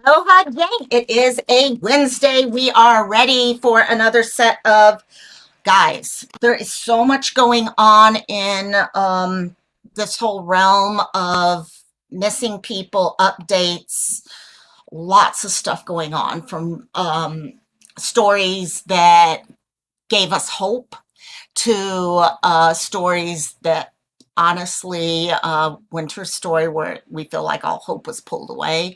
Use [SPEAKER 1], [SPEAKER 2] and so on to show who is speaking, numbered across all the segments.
[SPEAKER 1] Aloha, gang. It is a Wednesday. We are ready for another set of guys. There is so much going on in this whole realm of missing people updates. Lots of stuff going on from stories that gave us hope to stories that honestly, Winter's story where we feel like all hope was pulled away,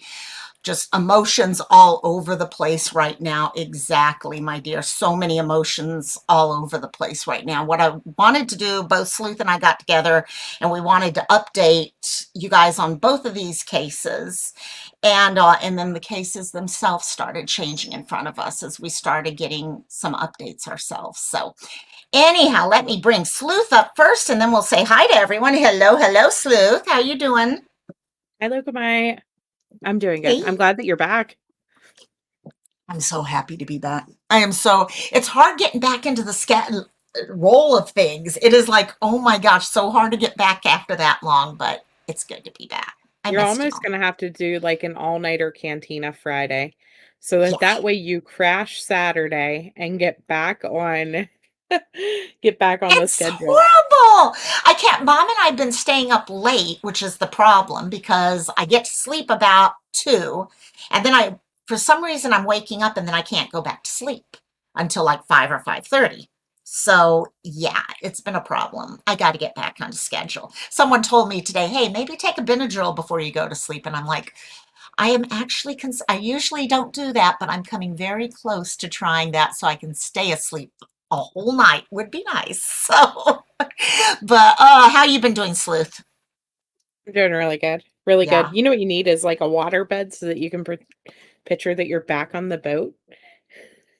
[SPEAKER 1] just emotions all over the place right now. Exactly, my dear. So many emotions all over the place right now. What I wanted to do, both Sleuth and I got together and we wanted to update you guys on both of these cases. And then the cases themselves started changing in front of us as we started getting some updates ourselves. So anyhow, let me bring Sleuth up first and then we'll say hi to everyone. Hello, hello, Sleuth. How you doing?
[SPEAKER 2] Hi, Lokamai. I'm doing good.
[SPEAKER 1] Hey.
[SPEAKER 2] I'm glad that you're back.
[SPEAKER 1] I'm so happy to be back. It's hard getting back into the roll of things. It is like, oh my gosh, so hard to get back after that long, but it's good to be back. I
[SPEAKER 2] You're
[SPEAKER 1] missed
[SPEAKER 2] almost
[SPEAKER 1] y'all.
[SPEAKER 2] gonna have to do like an all-nighter cantina Friday, so that
[SPEAKER 1] Yeah,
[SPEAKER 2] that way you crash Saturday and get back on get back on the
[SPEAKER 1] it's
[SPEAKER 2] schedule.
[SPEAKER 1] horrible. I can't, Mom and I've been staying up late, which is the problem because I get to sleep about 2, and then for some reason, I'm waking up and then I can't go back to sleep until like 5 or 5:30. So yeah, it's been a problem. I got to get back on schedule. Someone told me today, hey, maybe take a Benadryl before you go to sleep. And I'm like, I am actually, I usually don't do that, but I'm coming very close to trying that so I can stay asleep a whole night would be nice. So, but how you been doing, Sleuth?
[SPEAKER 2] I'm doing really good. Really good.
[SPEAKER 1] Yeah.
[SPEAKER 2] You know what you need is like a water bed so that you can picture that you're back on the boat.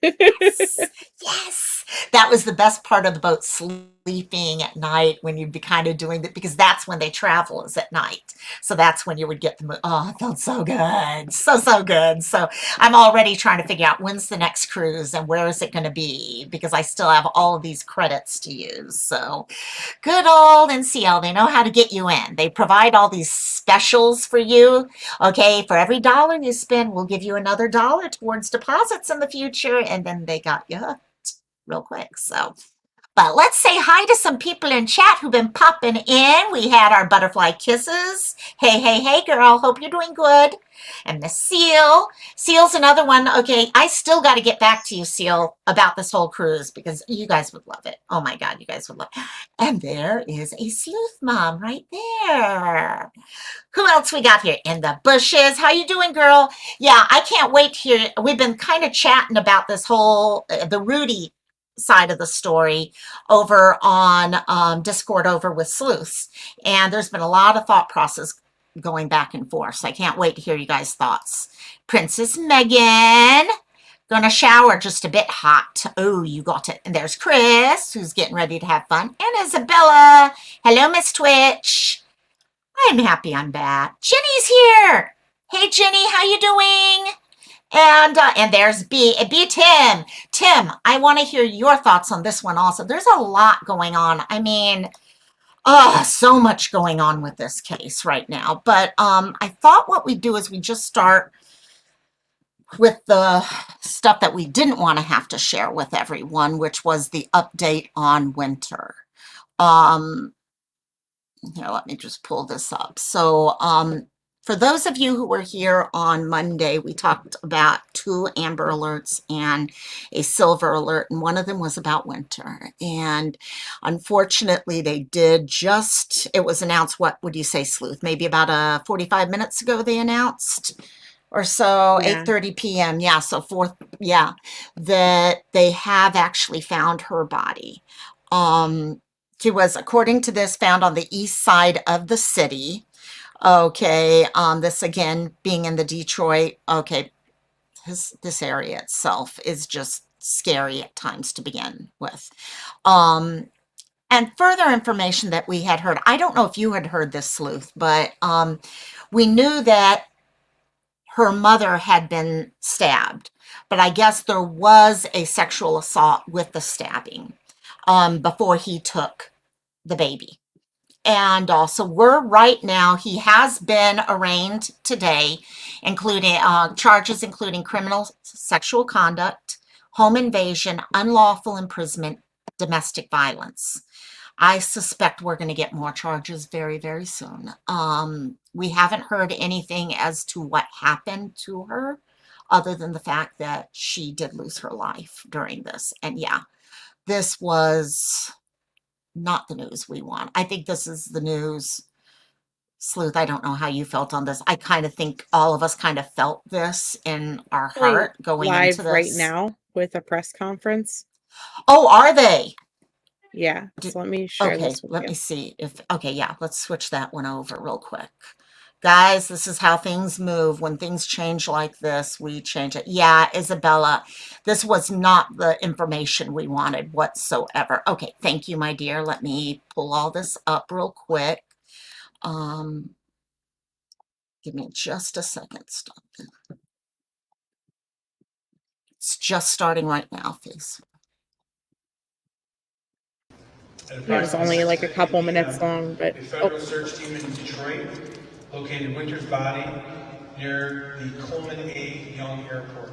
[SPEAKER 1] Yes. Yes. That was the best part of the boat, sleeping at night when you'd be kind of doing that because that's when they travel is at night. So that's when you would get the oh, it felt so good. So so good. So I'm already trying to figure out when's the next cruise and where is it going to be because I still have all of these credits to use. So good old NCL, they know how to get you in. They provide all these specials for you. Okay, for every dollar you spend, we'll give you another dollar towards deposits in the future. And then they got you hooked real quick. So, but let's say hi to some people in chat who've been popping in. We had our butterfly kisses. Hey, hey, hey, girl. Hope you're doing good. And Miss Seal. Seal's another one. Okay, I still got to get back to you, Seal, about this whole cruise because you guys would love it. Oh my God, you guys would love it. And there is a sleuth mom right there. Who else we got here in the bushes? How you doing, girl? Yeah, I can't wait here. We've been kind of chatting about this whole the Rudy side of the story over on Discord over with sleuths, and there's been a lot of thought process going back and forth. So I can't wait to hear you guys' thoughts. Princess Megan. Gonna shower just a bit hot. Oh, you got it. And there's Chris, who's getting ready to have fun. And Isabella. Hello, Miss Twitch. I'm happy I'm back. Jenny's here. Hey, Jenny, how you doing? And there's B Tim. Tim, I want to hear your thoughts on this one also. There's a lot going on. I mean, so much going on with this case right now. But I thought what we do is we just start with the stuff that we didn't want to have to share with everyone, which was the update on Winter. Um, Here, let me just pull this up. So, for those of you who were here on Monday, we talked about 2 Amber Alerts and a Silver Alert, and one of them was about Winter. And unfortunately, they did just, it was announced, what would you say, Sleuth? Maybe about 45 minutes ago they announced or so,
[SPEAKER 2] Yeah.
[SPEAKER 1] 8:30 p.m. Yeah, so yeah, that they have actually found her body. Um, she was, according to this, found on the east side of the city. Okay, this again being in the Detroit. Okay, this area itself is just scary at times to begin with. Um, and further information that we had heard, I don't know if you had heard this, Sleuth, but we knew that her mother had been stabbed, but I guess there was a sexual assault with the stabbing before he took the baby. And also, we're right now, he has been arraigned today, including charges including criminal sexual conduct, home invasion, unlawful imprisonment, domestic violence. I suspect we're going to get more charges very, very soon. We haven't heard anything as to what happened to her, other than the fact that she did lose her life during this. And yeah, this was not the news we want. I think this is the news. Sleuth, I don't know how you felt on this. I kind of think all of us kind of felt this in our
[SPEAKER 2] Actually
[SPEAKER 1] heart going into
[SPEAKER 2] live right
[SPEAKER 1] this.
[SPEAKER 2] now with a press conference.
[SPEAKER 1] Oh, are they?
[SPEAKER 2] Yeah,
[SPEAKER 1] Did,
[SPEAKER 2] so let me share
[SPEAKER 1] okay,
[SPEAKER 2] this with
[SPEAKER 1] let me
[SPEAKER 2] you.
[SPEAKER 1] see if, okay, yeah, let's switch that one over real quick. Guys, this is how things move. When things change like this, we change it. Yeah, Isabella, this was not the information we wanted whatsoever. Okay, thank you, my dear. Let me pull all this up real quick. Um, Give me just a second. Stop. It's just starting right now, please.
[SPEAKER 3] At
[SPEAKER 2] It was
[SPEAKER 3] approximately
[SPEAKER 2] only like a
[SPEAKER 3] 6:50
[SPEAKER 2] couple minutes
[SPEAKER 3] p.m.,
[SPEAKER 2] long, but
[SPEAKER 3] a
[SPEAKER 2] oh,
[SPEAKER 3] federal search team in Detroit located Wynter's body near the Coleman A. Young Airport.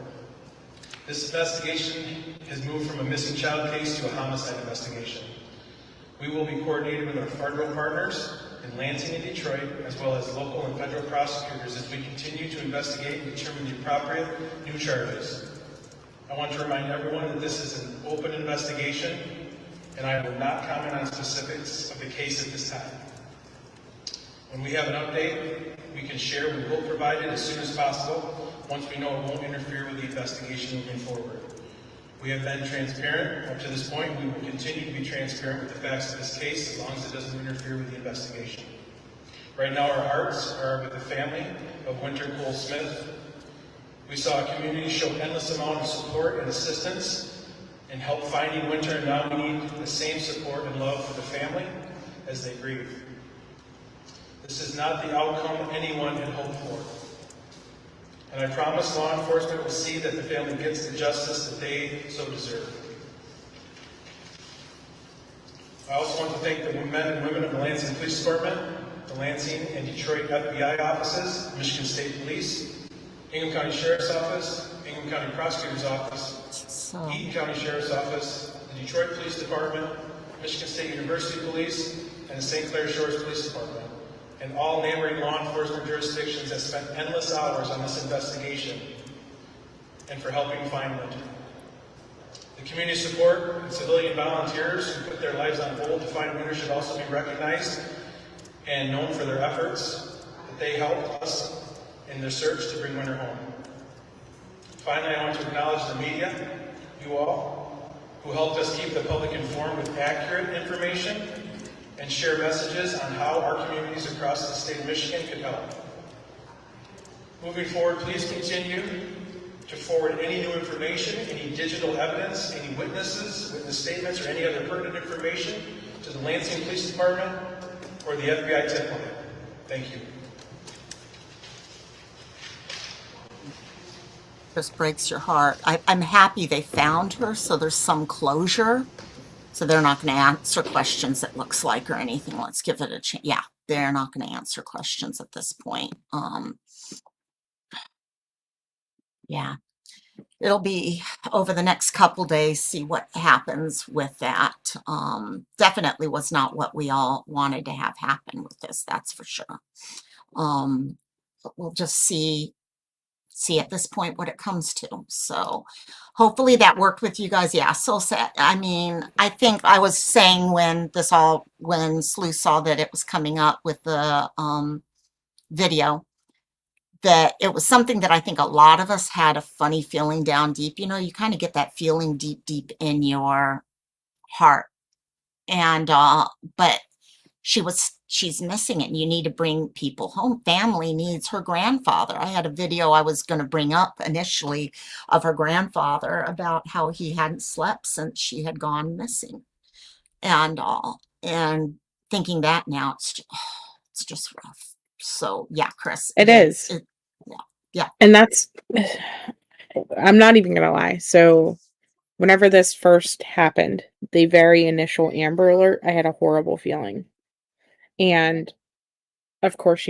[SPEAKER 3] This investigation has moved from a missing child case to a homicide investigation. We will be coordinating with our federal partners in Lansing and Detroit, as well as local and federal prosecutors as we continue to investigate and determine the appropriate new charges. I want to remind everyone that this is an open investigation, and I will not comment on specifics of the case at this time. When we have an update we can share, we will provide it as soon as possible, once we know it won't interfere with the investigation moving forward. We have been transparent up to this point. We will continue to be transparent with the facts of this case as long as it doesn't interfere with the investigation. Right now our hearts are with the family of Wynter Cole Smith. We saw a community show endless amount of support and assistance in help finding Wynter, and now we need the same support and love for the family as they grieve. This is not the outcome anyone had hoped for. And I promise law enforcement will see that the family gets the justice that they so deserve. I also want to thank the men and women of the Lansing Police Department, the Lansing and Detroit FBI offices, Michigan State Police, Ingham County Sheriff's Office, Ingham County Prosecutor's Office, Eaton County Sheriff's Office, the Detroit Police Department, Michigan State University Police, and the St. Clair Shores Police Department, and all neighboring law enforcement jurisdictions that spent endless hours on this investigation and for helping find Wynter. The community support and civilian volunteers who put their lives on hold to find Wynter should also be recognized and known for their efforts, that they helped us in their search to bring Wynter home. Finally, I want to acknowledge the media, you all, who helped us keep the public informed with accurate information and share messages on how our communities across the state of Michigan could help. Moving forward, please continue to forward any new information, any digital evidence, any witnesses, witness statements, or any other pertinent information to the Lansing Police Department or the FBI tip line. Thank you.
[SPEAKER 1] Just breaks your heart. I'm happy they found her, so there's some closure. So they're not going to answer questions, it looks like, or anything. Let's give it a chance. Yeah, they're not going to answer questions at this point. Yeah, it'll be over the next couple days, see what happens with that. Definitely was not what we all wanted to have happen with this, that's for sure. But we'll just see at this point what it comes to. So hopefully that worked with you guys. Yeah, so sad. I mean, I think I was saying when Sleuth saw that it was coming up with the video, that it was something that I think a lot of us had a funny feeling down deep. You know, you kind of get that feeling deep, deep in your heart. And but she's missing it, and you need to bring people home. Family needs her grandfather. I had a video I was going to bring up initially of her grandfather about how he hadn't slept since she had gone missing, and thinking that now it's just rough. So yeah, Chris,
[SPEAKER 2] it is.
[SPEAKER 1] yeah, yeah.
[SPEAKER 2] And that's I'm not even gonna lie. So whenever this first happened, the very initial Amber Alert, I had a horrible feeling. And of course,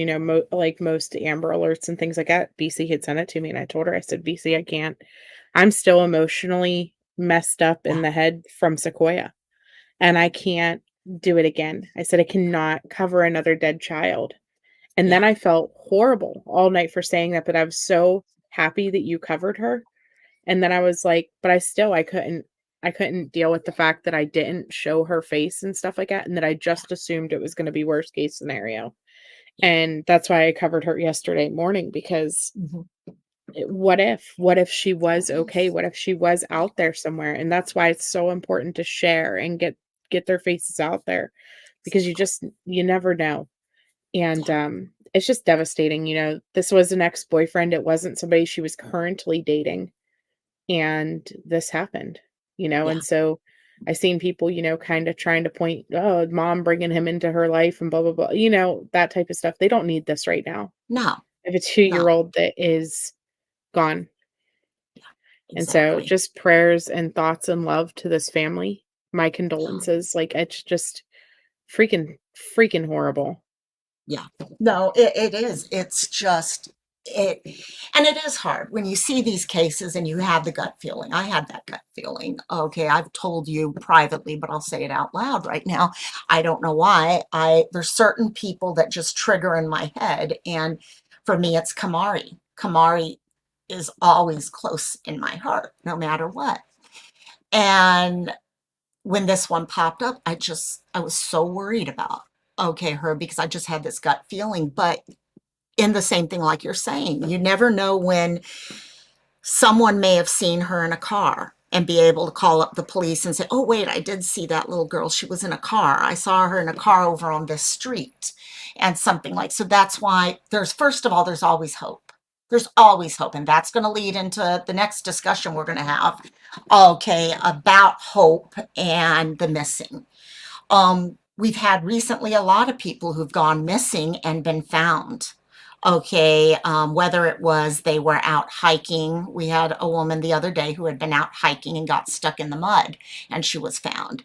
[SPEAKER 2] like most Amber Alerts and things like that, BC had sent it to me, and I told her, I said, BC, I can't. I'm still emotionally messed up in
[SPEAKER 1] Yeah.
[SPEAKER 2] the head from Sequoia, and I can't do it again. I said, I cannot cover another dead child. And
[SPEAKER 1] Yeah.
[SPEAKER 2] then I felt horrible all night for saying that, but I was so happy that you covered her. And then I was like, but I couldn't deal with the fact that I didn't show her face and stuff like that, and that I just assumed it was gonna be worst case scenario. And that's why I covered her yesterday morning, because
[SPEAKER 1] Mhm.
[SPEAKER 2] what if she was okay? What if she was
[SPEAKER 1] Yeah.
[SPEAKER 2] out there somewhere? And that's why it's so important to share and get their faces out there, because you never know. And
[SPEAKER 1] Yeah.
[SPEAKER 2] it's just devastating. This was an ex-boyfriend. It wasn't somebody she was currently dating, and this happened.
[SPEAKER 1] Yeah.
[SPEAKER 2] And so I seen people, kind of trying to point, oh, mom bringing him into her life and blah blah blah, that type of stuff. They don't need this right now.
[SPEAKER 1] No.
[SPEAKER 2] If a
[SPEAKER 1] No.
[SPEAKER 2] 2-year-old that is gone.
[SPEAKER 1] Yeah.
[SPEAKER 2] And so
[SPEAKER 1] Exactly.
[SPEAKER 2] just prayers and thoughts and love to this family. My
[SPEAKER 1] Yeah.
[SPEAKER 2] condolences. Like, it's just freaking horrible.
[SPEAKER 1] Yeah. No, it is. It's just it and it is hard when you see these cases and you have the gut feeling. I had that gut feeling. Okay, I've told you privately, but I'll say it out loud right now. I don't know why. There's certain people that just trigger in my head, and for me it's Kamari. Kamari is always close in my heart, no matter what. And when this one popped up, I was so worried about, okay, her, because I just had this gut feeling. But in the same thing, like you're saying, you never know when someone may have seen her in a car and be able to call up the police and say, oh, wait, I did see that little girl. She was in a car. I saw her in a car over on this street, and something like, so that's why first of all, there's always hope. There's always hope. And that's going to lead into the next discussion we're going to have, okay, about hope and the missing. We've had recently a lot of people who've gone missing and been found. Okay, whether it was they were out hiking. We had a woman the other day who had been out hiking and got stuck in the mud, and she was found.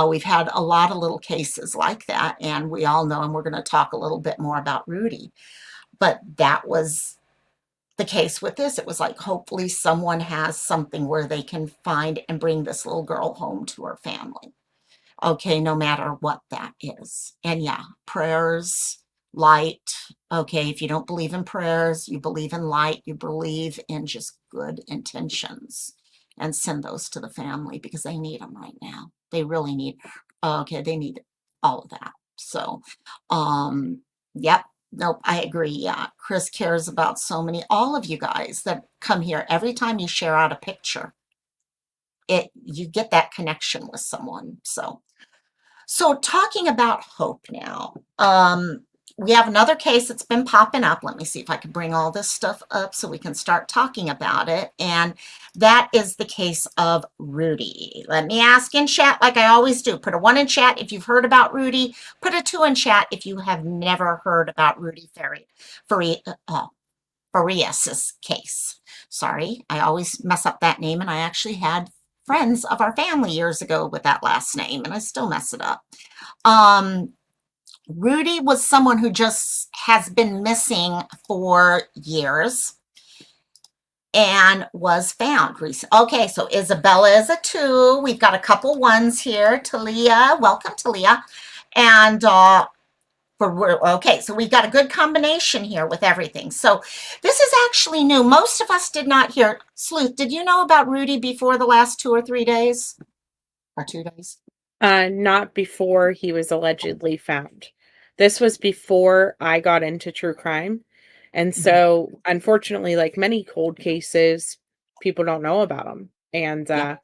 [SPEAKER 1] We've had a lot of little cases like that, and we all know, and we're going to talk a little bit more about Rudy. But that was the case with this. It was like, hopefully someone has something where they can find and bring this little girl home to her family. Okay, no matter what that is. And yeah, prayers, light. Okay, if you don't believe in prayers, you believe in light, you believe in just good intentions, and send those to the family because they need them right now. They really need, okay, they need all of that. So, yep. Nope, I agree. Yeah, Chris cares about so many, all of you guys that come here. Every time you share out a picture, you get that connection with someone. So talking about hope now, we have another case that's been popping up. Let me see if I can bring all this stuff up so we can start talking about it. And that is the case of Rudy. Let me ask in chat like I always do. Put a 1 in chat if you've heard about Rudy. Put a 2 in chat if you have never heard about Rudy Farias' case. Sorry, I always mess up that name, and I actually had friends of our family years ago with that last name, and I still mess it up. Um, Rudy was someone who just has been missing for years and was found recently. Okay, so Isabella is a 2. We've got a couple 1s here. Talia, welcome, Talia. And okay, so we've got a good combination here with everything. So this is actually new. Most of us did not hear. Sleuth, did you know about Rudy before the last 2 or 3 days? Or 2 days?
[SPEAKER 2] Not before he was allegedly found. This was before I got into true crime. And
[SPEAKER 1] Mhm.
[SPEAKER 2] so, unfortunately, like many cold cases, people don't know about them.
[SPEAKER 1] Yeah.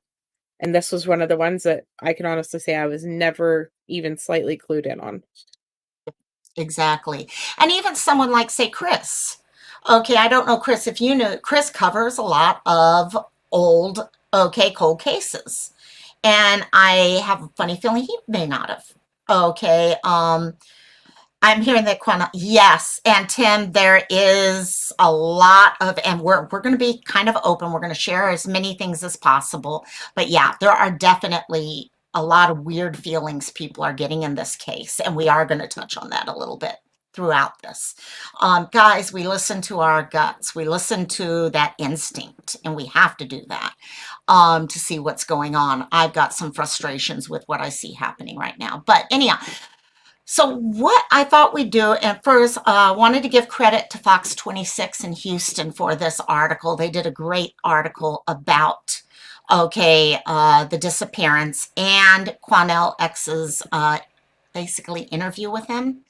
[SPEAKER 2] And this was one of the ones that I can honestly say I was never even slightly clued in on.
[SPEAKER 1] Exactly. And even someone like, say, Chris. Okay, I don't know, Chris, if you know, Chris covers a lot of old, okay, cold cases. And I have a funny feeling he may not have. Okay, I'm hearing that yes, and Tim, there is a lot of, and we're going to be kind of open. We're going to share as many things as possible. But yeah, there are definitely a lot of weird feelings people are getting in this case, and we are going to touch on that a little bit throughout this. Guys, we listen to our guts. We listen to that instinct, and we have to do that to see what's going on. I've got some frustrations with what I see happening right now. But anyhow, so what I thought we'd do, and first, wanted to give credit to Fox 26 in Houston for this article. They did a great article about, okay, the disappearance and Quanell X's basically interview with him.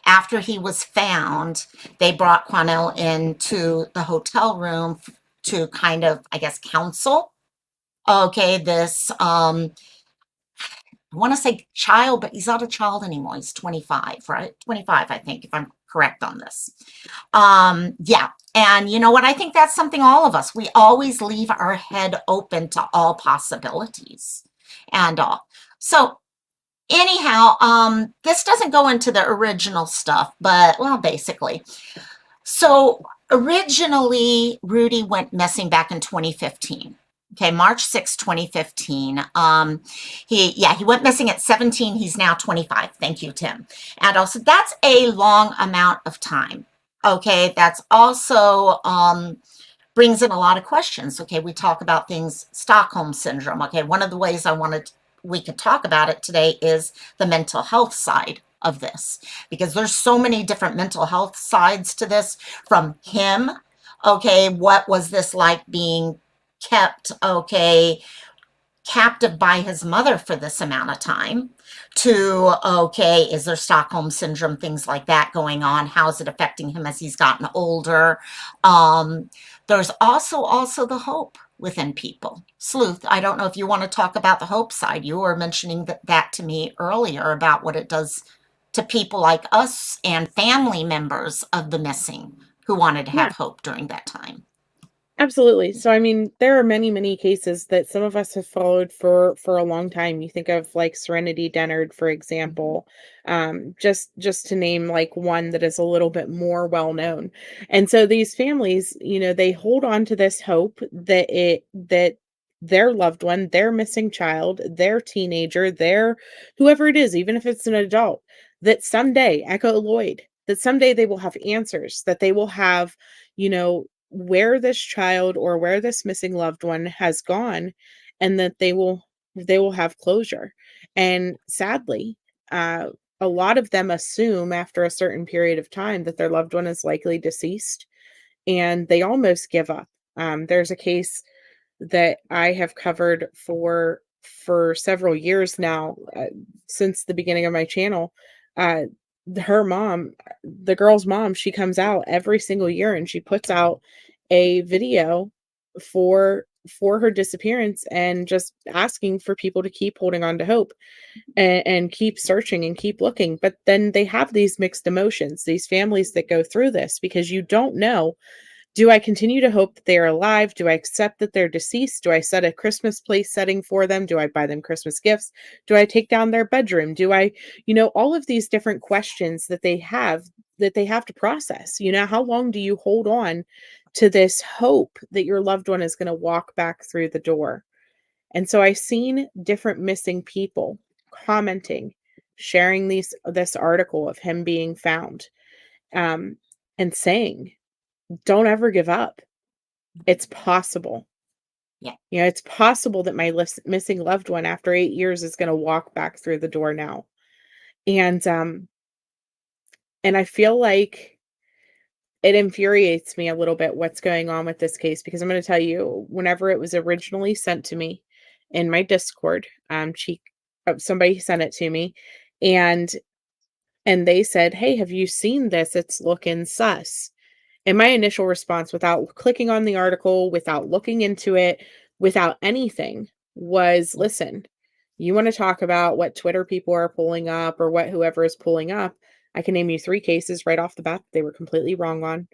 [SPEAKER 1] After he was found, they brought Quanell into the hotel room to kind of, I guess, counsel, okay, this I want to say child, but he's not a child anymore. He's 25, right? 25, I think, if I'm correct on this. Yeah. And you know what? I think that's something all of us, we always leave our head open to all possibilities and all. So anyhow, this doesn't go into the original stuff, but well, basically. So originally, Rudy went missing back in 2015. Okay, March 6, 2015. He went missing at 17. He's now 25. Thank you, Tim. And also, that's a long amount of time. Okay, that's also brings in a lot of questions. Okay, we talk about things, Stockholm syndrome. Okay, one of the ways we could talk about it today is the mental health side of this, because there's so many different mental health sides to this from him. Okay, what was this like being kept, okay, captive by his mother for this amount of time, to, okay, is there Stockholm syndrome, things like that going on? How is it affecting him as he's gotten older? There's also the hope within people. Sleuth, I don't know if you want to talk about the hope side. You were mentioning that to me earlier about what it does to people like us and family members of the missing who wanted to have hope during that time.
[SPEAKER 2] Absolutely. So, I mean, there are many, many cases that some of us have followed for a long time. You think of like Serenity Dennard, for example, just to name like one that is a little bit more well known. And so these families, they hold on to this hope that their loved one, their missing child, their teenager, their whoever it is, even if it's an adult, that someday, Echo Lloyd, that someday they will have answers, that they will have, where this child or where this missing loved one has gone, and that they will have closure. And sadly, a lot of them assume after a certain period of time that their loved one is likely deceased, and they almost give up. There's a case that I have covered for several years now, since the beginning of my channel. Her mom, the girl's mom, she comes out every single year and she puts out a video for her disappearance, and just asking for people to keep holding on to hope, and keep searching and keep looking. But then they have these mixed emotions, these families that go through this, because you don't know, do I continue to hope that they are alive? Do I accept that they're deceased? Do I set a Christmas place setting for them? Do I buy them Christmas gifts? Do I take down their bedroom? Do I, all of these different questions that they have to process. How long do you hold on to this hope that your loved one is going to walk back through the door? And so I've seen different missing people commenting, sharing this article of him being found, and saying, don't ever give up. It's possible.
[SPEAKER 1] Yeah.
[SPEAKER 2] It's possible that my missing loved one after 8 years is going to walk back through the door now. And I feel like it infuriates me a little bit what's going on with this case, because I'm going to tell you, whenever it was originally sent to me in my Discord, somebody sent it to me, and they said, "Hey, have you seen this? It's looking sus." And my initial response, without clicking on the article, without looking into it, without anything, was, listen, you want to talk about what Twitter people are pulling up or what whoever is pulling up? I can name you 3 cases right off the bat they were completely wrong on.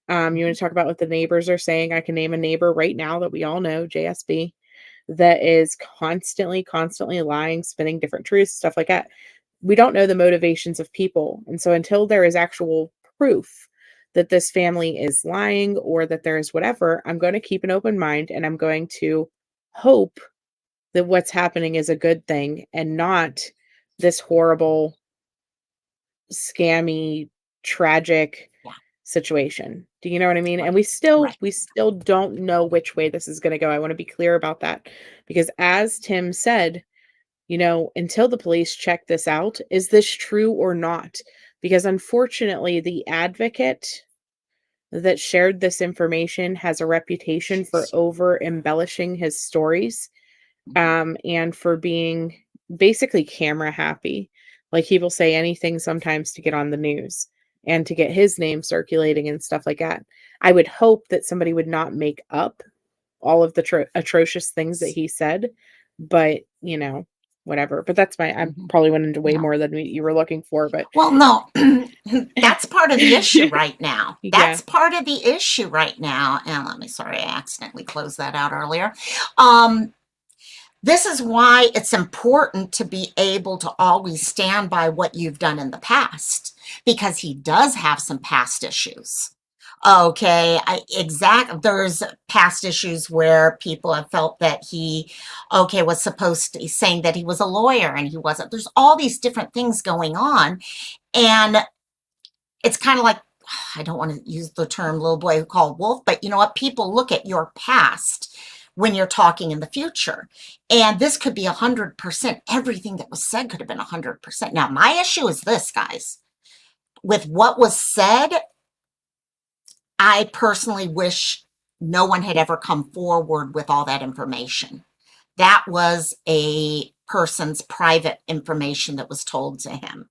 [SPEAKER 2] You want to talk about what the neighbors are saying? I can name a neighbor right now that we all know, JSB, that is constantly lying, spinning different truths, stuff like that. We don't know the motivations of people. And so until there is actual proof that this family is lying or that there is whatever, I'm going to keep an open mind, and I'm going to hope that what's happening is a good thing and not this horrible, scammy, tragic
[SPEAKER 1] Yeah.
[SPEAKER 2] situation. Do you know what I mean? And
[SPEAKER 1] Right. Right.
[SPEAKER 2] we still don't know which way this is going to go. I want to be clear about that because as Tim said, you know, until the police check this out, is this true or not? Because unfortunately, the advocate that shared this information has a reputation for over embellishing his stories, and for being basically camera happy. Like he will say anything sometimes to get on the news and to get his name circulating and stuff like that. I would hope that somebody would not make up all of the atrocious things that he said, but you know, whatever. But that's I
[SPEAKER 1] Mhm.
[SPEAKER 2] probably went into way
[SPEAKER 1] No.
[SPEAKER 2] more than you were looking for, but
[SPEAKER 1] Well, no, that's part of the issue right now.
[SPEAKER 2] yeah,
[SPEAKER 1] That's part of the issue right now. And let me, sorry, I accidentally closed that out earlier. Um, this is why it's important to be able to always stand by what you've done in the past, because he does have some past issues. Okay, there's past issues where people have felt that he, okay, was supposed to be saying that he was a lawyer and he wasn't. There's all these different things going on. And it's kind of like, I don't want to use the term little boy who called wolf, but you know what? People look at your past when you're talking in the future. And this could be 100%. Everything that was said could have been 100%. Now, my issue is this, guys. With what was said, I personally wish no one had ever come forward with all that information. That was a person's private information that was told to him.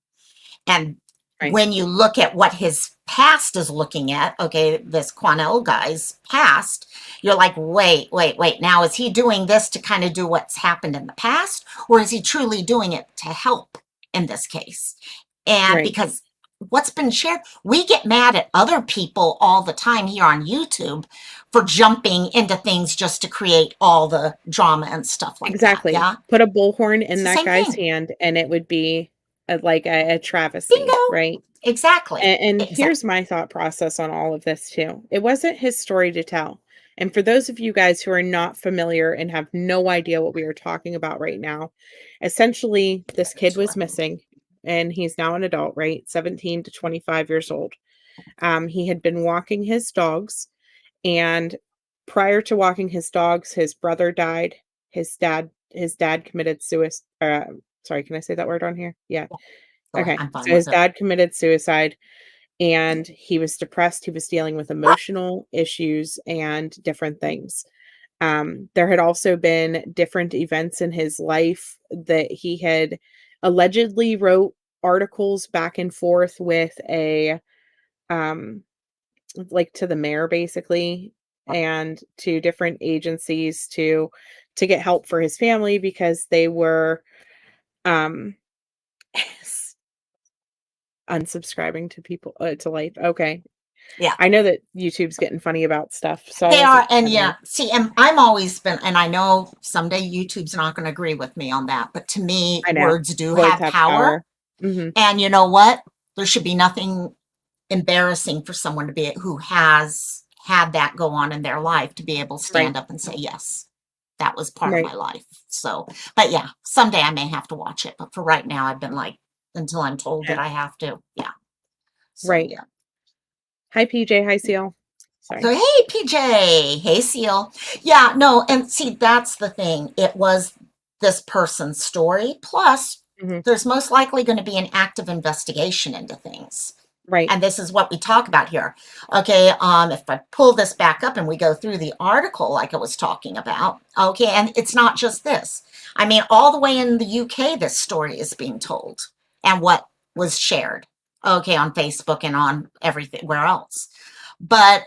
[SPEAKER 1] And
[SPEAKER 2] right.
[SPEAKER 1] when you look at what his past is looking at, okay, this Quanell guy's past, you're like, wait. Now, is he doing this to kind of do what's happened in the past? Or is he truly doing it to help in this case? And
[SPEAKER 2] Right.
[SPEAKER 1] because what's been shared, we get mad at other people all the time here on YouTube for jumping into things just to create all the drama and stuff like that.
[SPEAKER 2] Exactly.
[SPEAKER 1] Yeah.
[SPEAKER 2] Put a bullhorn
[SPEAKER 1] It's
[SPEAKER 2] in
[SPEAKER 1] the
[SPEAKER 2] that
[SPEAKER 1] same
[SPEAKER 2] guy's
[SPEAKER 1] thing.
[SPEAKER 2] hand and it would be like a travesty,
[SPEAKER 1] Bingo.
[SPEAKER 2] right?
[SPEAKER 1] Exactly.
[SPEAKER 2] And here's
[SPEAKER 1] Exactly.
[SPEAKER 2] my thought process on all of this too. It wasn't his story to tell. And for those of you guys who are not familiar and have no idea what we are talking about right now, essentially this kid was missing and he's now an adult, right? 17 to 25 years old. He had been walking his dogs, and prior to walking his dogs, his brother died. His dad committed suicide. Sorry, can I say that word on here? Yeah.
[SPEAKER 1] Go ahead.
[SPEAKER 2] Okay.
[SPEAKER 1] I'm fine
[SPEAKER 2] So his
[SPEAKER 1] with it.
[SPEAKER 2] dad committed suicide and he was depressed. He was dealing with emotional issues and different things. There had also been different events in his life that he had allegedly wrote articles back and forth with a um like to the mayor basically and to different agencies to get help for his family because they were um unsubscribing to people to life. Okay.
[SPEAKER 1] Yeah.
[SPEAKER 2] I know that YouTube's getting funny about stuff, so I
[SPEAKER 1] They are,
[SPEAKER 2] wasn't
[SPEAKER 1] and
[SPEAKER 2] I don't know.
[SPEAKER 1] yeah, see, and I'm always been, and I know someday YouTube's not going to agree with me on that, but to me,
[SPEAKER 2] I know.
[SPEAKER 1] words do
[SPEAKER 2] Words
[SPEAKER 1] have
[SPEAKER 2] have
[SPEAKER 1] power.
[SPEAKER 2] power. Mhm.
[SPEAKER 1] And you know what? There should be nothing embarrassing for someone to be who has had that go on in their life to be able to
[SPEAKER 2] Right.
[SPEAKER 1] stand up and say, yes, that was part of
[SPEAKER 2] Right.
[SPEAKER 1] my life. So, but yeah, someday I may have to watch it. But for right now, I've been like, until I'm told that
[SPEAKER 2] Yeah.
[SPEAKER 1] I have to. Yeah. So,
[SPEAKER 2] Right.
[SPEAKER 1] yeah.
[SPEAKER 2] Hi, PJ. Hi, Seal.
[SPEAKER 1] So,
[SPEAKER 2] Sorry.
[SPEAKER 1] hey, PJ. Hey, Seal. Yeah, no, and see, that's the thing. It was this person's story. Plus,
[SPEAKER 2] Mhm.
[SPEAKER 1] there's most likely going to be an active investigation into things.
[SPEAKER 2] Right.
[SPEAKER 1] And this is what we talk about here. Okay, if I pull this back up and we go through the article like I was talking about, okay, and it's not just this. I mean, all the way in the UK, this story is being told and what was shared, okay, on Facebook and on everything, where else. But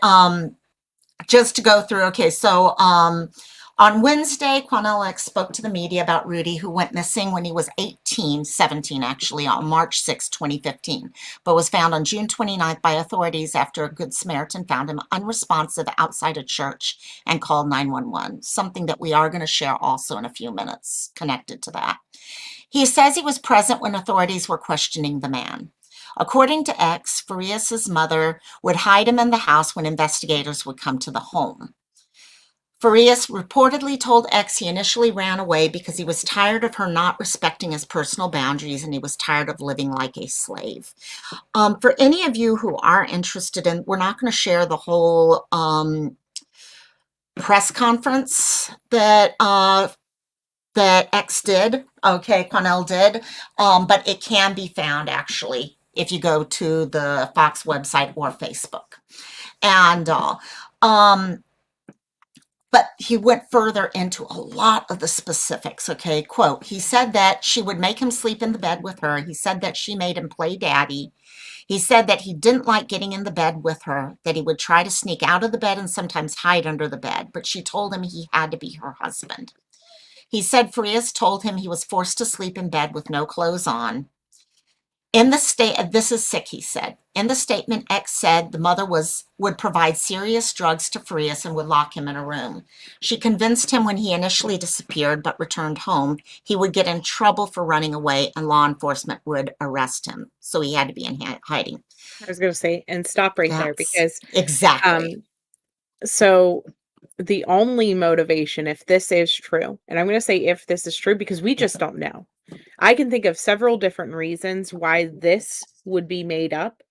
[SPEAKER 1] just to go through, okay, so on Wednesday, Quanell spoke to the media about Rudy, who went missing when he was 17 actually, on March 6, 2015, but was found on June 29th by authorities after a Good Samaritan found him unresponsive outside a church and called 911, something that we are going to share also in a few minutes connected to that. He says he was present when authorities were questioning the man. According to X, Farias' mother would hide him in the house when investigators would come to the home. Farias reportedly told X he initially ran away because he was tired of her not respecting his personal boundaries and he was tired of living like a slave. For any of you who are interested in, we're not going to share the whole press conference that X did, okay, Cornell did, but it can be found actually if you go to the Fox website or Facebook. And but he went further into a lot of the specifics, okay? Quote, he said that she would make him sleep in the bed with her. He said that she made him play daddy. He said that he didn't like getting in the bed with her, that he would try to sneak out of the bed and sometimes hide under the bed, but she told him he had to be her husband. He said Farias told him he was forced to sleep in bed with no clothes on. In the state, this is sick, he said. In the statement, X said the mother would provide serious drugs to Farias and would lock him in a room. She convinced him when he initially disappeared but returned home, he would get in trouble for running away and law enforcement would arrest him. So he had to be in hiding.
[SPEAKER 2] I was going to say, and stop right there, because
[SPEAKER 1] exactly.
[SPEAKER 2] So the only motivation, if this is true, and I'm going to say if this is true because we just don't know. I can think of several different reasons why this would be made up,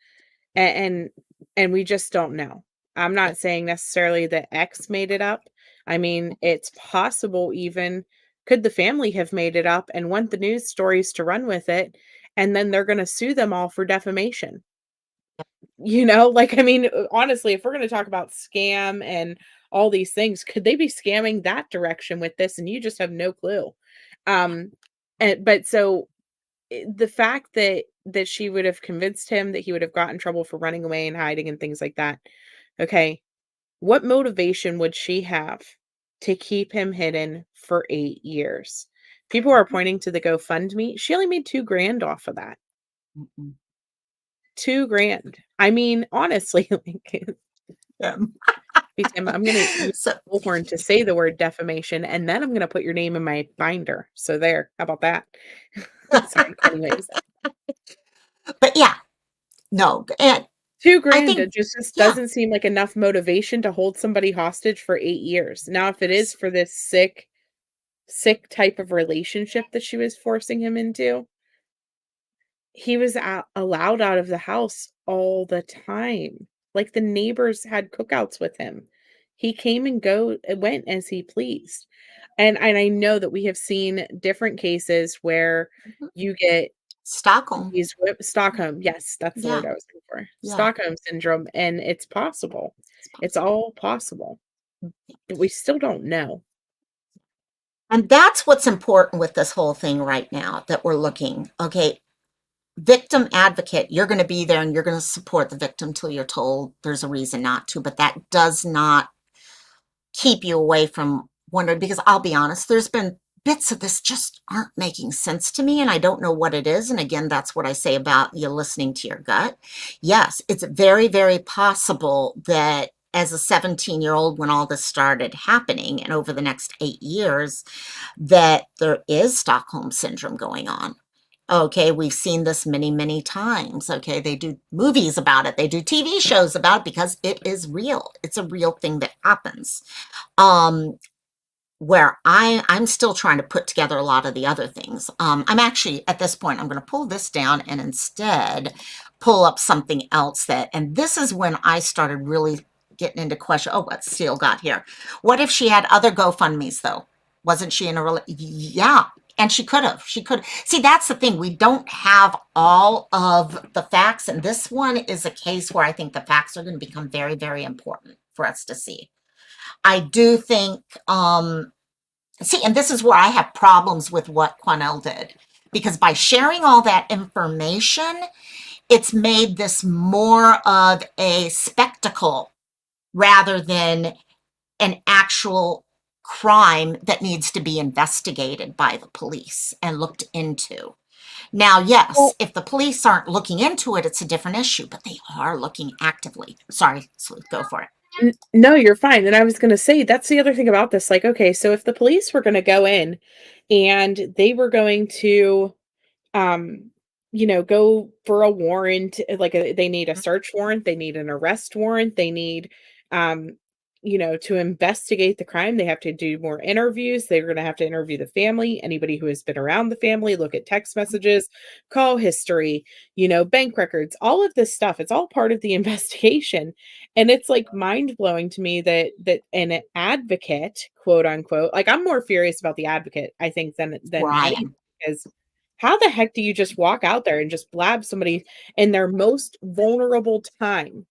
[SPEAKER 2] and we just don't know. I'm not saying necessarily that X made it up. I mean, it's possible even could the family have made it up and want the news stories to run with it, and then they're going to sue them all for defamation. Like, I mean, honestly, if we're going to talk about scam and all these things, could they be scamming that direction with this and you just have no clue? But so the fact that she would have convinced him that he would have gotten in trouble for running away and hiding and things like that. Okay. What motivation would she have to keep him hidden for 8 years? People are pointing to the GoFundMe. She only made $2,000 off of that.
[SPEAKER 1] Mm-mm.
[SPEAKER 2] $2,000. I mean, honestly, like,
[SPEAKER 1] Yeah.
[SPEAKER 2] I'm going to use bullhorn to say the word defamation, and then I'm going to put your name in my binder. So there, how about that? Sorry, anyways.
[SPEAKER 1] But yeah, no, and
[SPEAKER 2] $2,000, it just doesn't seem like enough motivation to hold somebody hostage for 8 years. Now, if it is for this sick type of relationship that she was forcing him into, he was allowed out of the house all the time. Like, the neighbors had cookouts with him. He came and went as he pleased. And I know that we have seen different cases where you get
[SPEAKER 1] Stockholm.
[SPEAKER 2] Stockholm. Yes, that's the word I was looking for. Yeah. Stockholm syndrome, and it's possible. It's all possible. But we still don't know.
[SPEAKER 1] And that's what's important with this whole thing right now that we're looking. Okay, victim advocate, you're going to be there and you're going to support the victim till you're told there's a reason not to, but that does not keep you away from wondering, because I'll be honest, there's been bits of this just aren't making sense to me and I don't know what it is. And again, that's what I say about you listening to your gut. Yes, it's very, very possible that as a 17-year-old, when all this started happening and over the next 8 years, that there is Stockholm syndrome going on. Okay, we've seen this many, many times. Okay, they do movies about it. They do TV shows about it because it is real. It's a real thing that happens. Where I'm still trying to put together a lot of the other things. I'm actually, at this point, I'm going to pull this down and instead pull up something else and this is when I started really getting into question. Oh, what Steele got here. What if she had other GoFundMes though? Wasn't she in a yeah. And she could have. See, that's the thing. We don't have all of the facts. And this one is a case where I think the facts are going to become very, very important for us to see. I do think, see, and this is where I have problems with what Quanell did. Because by sharing all that information, it's made this more of a spectacle rather than an actual crime that needs to be investigated by the police and looked into. Now, yes, if the police aren't looking into it, it's a different issue, but they are looking actively. Sorry, Sleuth, go for it.
[SPEAKER 2] No, you're fine. And I was going to say, that's the other thing about this. Like, okay, so if the police were going to go in and they were going to, go for a warrant, like they need a search warrant, they need an arrest warrant, they need, to investigate the crime, they have to do more interviews. They're going to have to interview the family, anybody who has been around the family, look at text messages, call history, bank records, all of this stuff. It's all part of the investigation. And it's like mind blowing to me that an advocate, quote unquote, like I'm more furious about the advocate, I think, than any,
[SPEAKER 1] Ryan.
[SPEAKER 2] because how the heck do you just walk out there and just blab somebody in their most vulnerable time,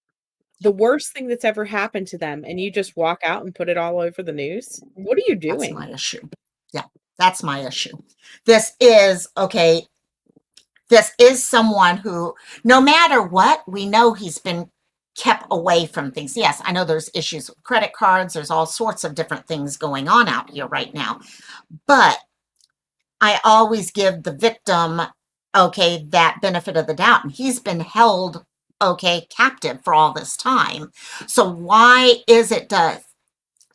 [SPEAKER 2] the worst thing that's ever happened to them, and you just walk out and put it all over the news? What are you
[SPEAKER 1] That's
[SPEAKER 2] doing?
[SPEAKER 1] my issue. Yeah, that's my issue. This is okay. This is someone who, no matter what, we know he's been kept away from things. Yes, I know there's issues with credit cards. There's all sorts of different things going on out here right now. But I always give the victim, okay, that benefit of the doubt. And he's been held, okay, captive for all this time. So why is it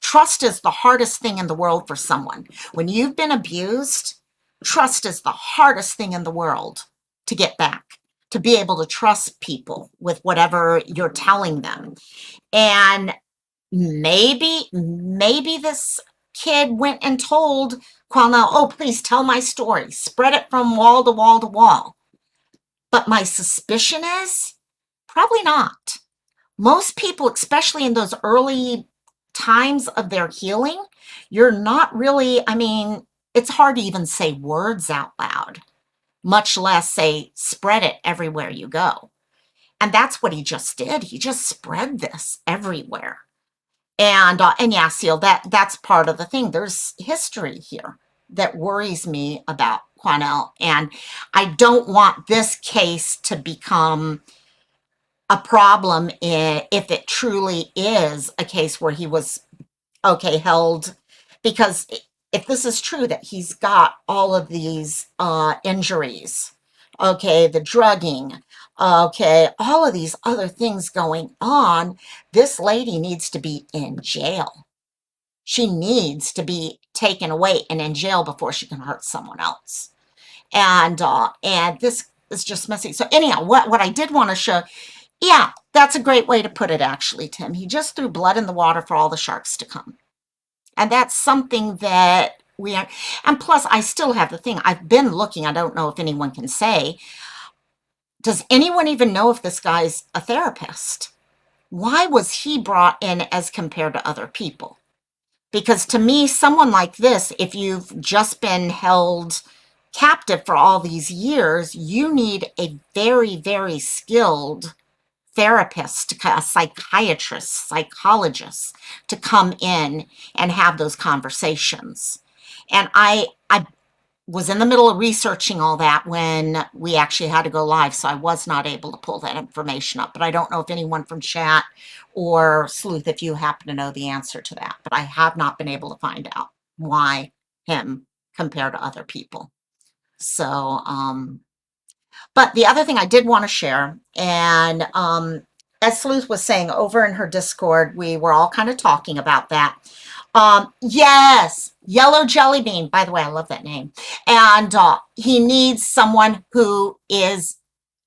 [SPEAKER 1] trust is the hardest thing in the world for someone. When you've been abused, trust is the hardest thing in the world to get back, to be able to trust people with whatever you're telling them. And maybe this kid went and told Quanell, oh, please tell my story, spread it from wall to wall to wall. But my suspicion is probably not. Most people, especially in those early times of their healing, you're not really, I mean, it's hard to even say words out loud, much less say spread it everywhere you go. And that's what he just did. He just spread this everywhere. And yeah, Seal, that's part of the thing. There's history here that worries me about Quanell. And I don't want this case to become a problem if it truly is a case where he was, okay, held. Because if this is true that he's got all of these injuries, okay, the drugging, okay, all of these other things going on, this lady needs to be in jail. She needs to be taken away and in jail before she can hurt someone else. And this is just messy. So anyhow, what I did want to show, yeah, that's a great way to put it, actually, Tim. He just threw blood in the water for all the sharks to come. And that's something that we are. And plus, I still have the thing. I've been looking. I don't know if anyone can say, does anyone even know if this guy's a therapist? Why was he brought in as compared to other people? Because to me, someone like this, if you've just been held captive for all these years, you need a very, very skilled therapist, a psychiatrist, psychologist to come in and have those conversations. And I was in the middle of researching all that when we actually had to go live, so I was not able to pull that information up. But I don't know if anyone from chat or Sleuth, if you happen to know the answer to that. But I have not been able to find out why him compared to other people. So, but the other thing I did want to share, and as Sleuth was saying over in her Discord, we were all kind of talking about that. Yes, Yellow Jelly Bean. By the way, I love that name. And he needs someone who is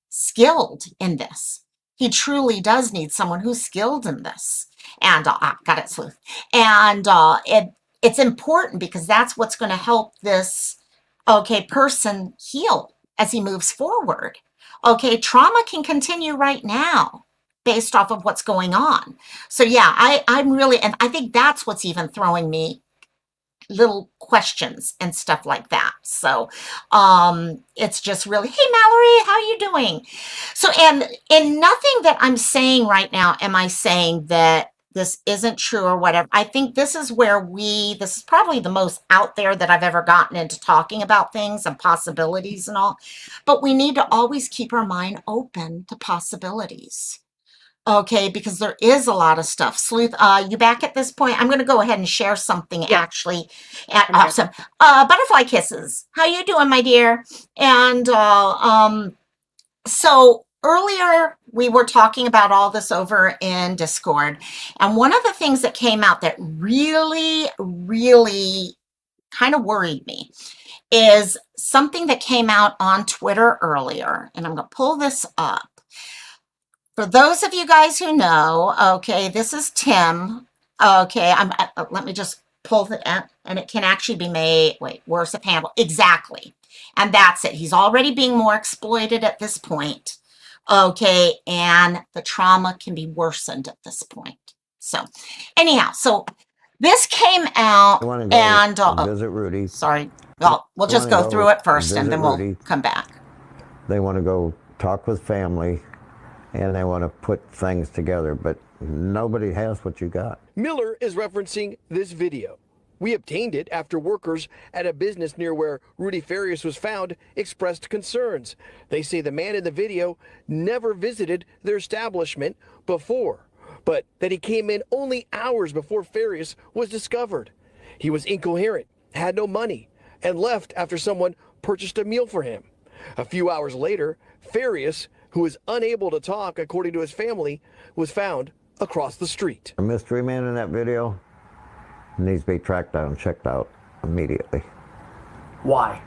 [SPEAKER 1] skilled in this. He truly does need someone who's skilled in this. And got it, Sleuth. And it's important because that's what's going to help this person heal as he moves forward. Okay, trauma can continue right now based off of what's going on. So yeah, I'm really, and I think that's what's even throwing me little questions and stuff like that. So it's just really, hey Mallory, how are you doing? So and in nothing that I'm saying right now am I saying that this isn't true or whatever. I think this is where this is probably the most out there that I've ever gotten into talking about things and possibilities and all. But we need to always keep our mind open to possibilities. Okay, because there is a lot of stuff. Sleuth, you back at this point? I'm going to go ahead and share something actually. Awesome. Butterfly Kisses. How you doing, my dear? And so earlier we were talking about all this over in Discord. And one of the things that came out that really, really kind of worried me is something that came out on Twitter earlier. And I'm going to pull this up. For those of you guys who know, okay, this is Tim Okay, let me just pull it up, and it can actually be made, wait, worse if handled. Exactly. And that's it. He's already being more exploited at this point. Okay, and the trauma can be worsened at this point. So, anyhow, so this came out,
[SPEAKER 4] I want to go
[SPEAKER 1] and
[SPEAKER 4] visit Rudy.
[SPEAKER 1] sorry, well, we'll
[SPEAKER 4] I
[SPEAKER 1] just
[SPEAKER 4] wanna
[SPEAKER 1] go through it first, and
[SPEAKER 4] visit
[SPEAKER 1] then we'll
[SPEAKER 4] Rudy.
[SPEAKER 1] come back.
[SPEAKER 4] They want to go talk with family, and they want to put things together, but nobody has what you got.
[SPEAKER 5] Miller is referencing this video. We obtained it after workers at a business near where Rudy Farias was found expressed concerns. They say the man in the video never visited their establishment before, but that he came in only hours before Farias was discovered. He was incoherent, had no money, and left after someone purchased a meal for him. A few hours later, Farias, who was unable to talk according to his family, was found across the street.
[SPEAKER 4] A mystery man in that video needs to be tracked down, checked out immediately.
[SPEAKER 5] Why?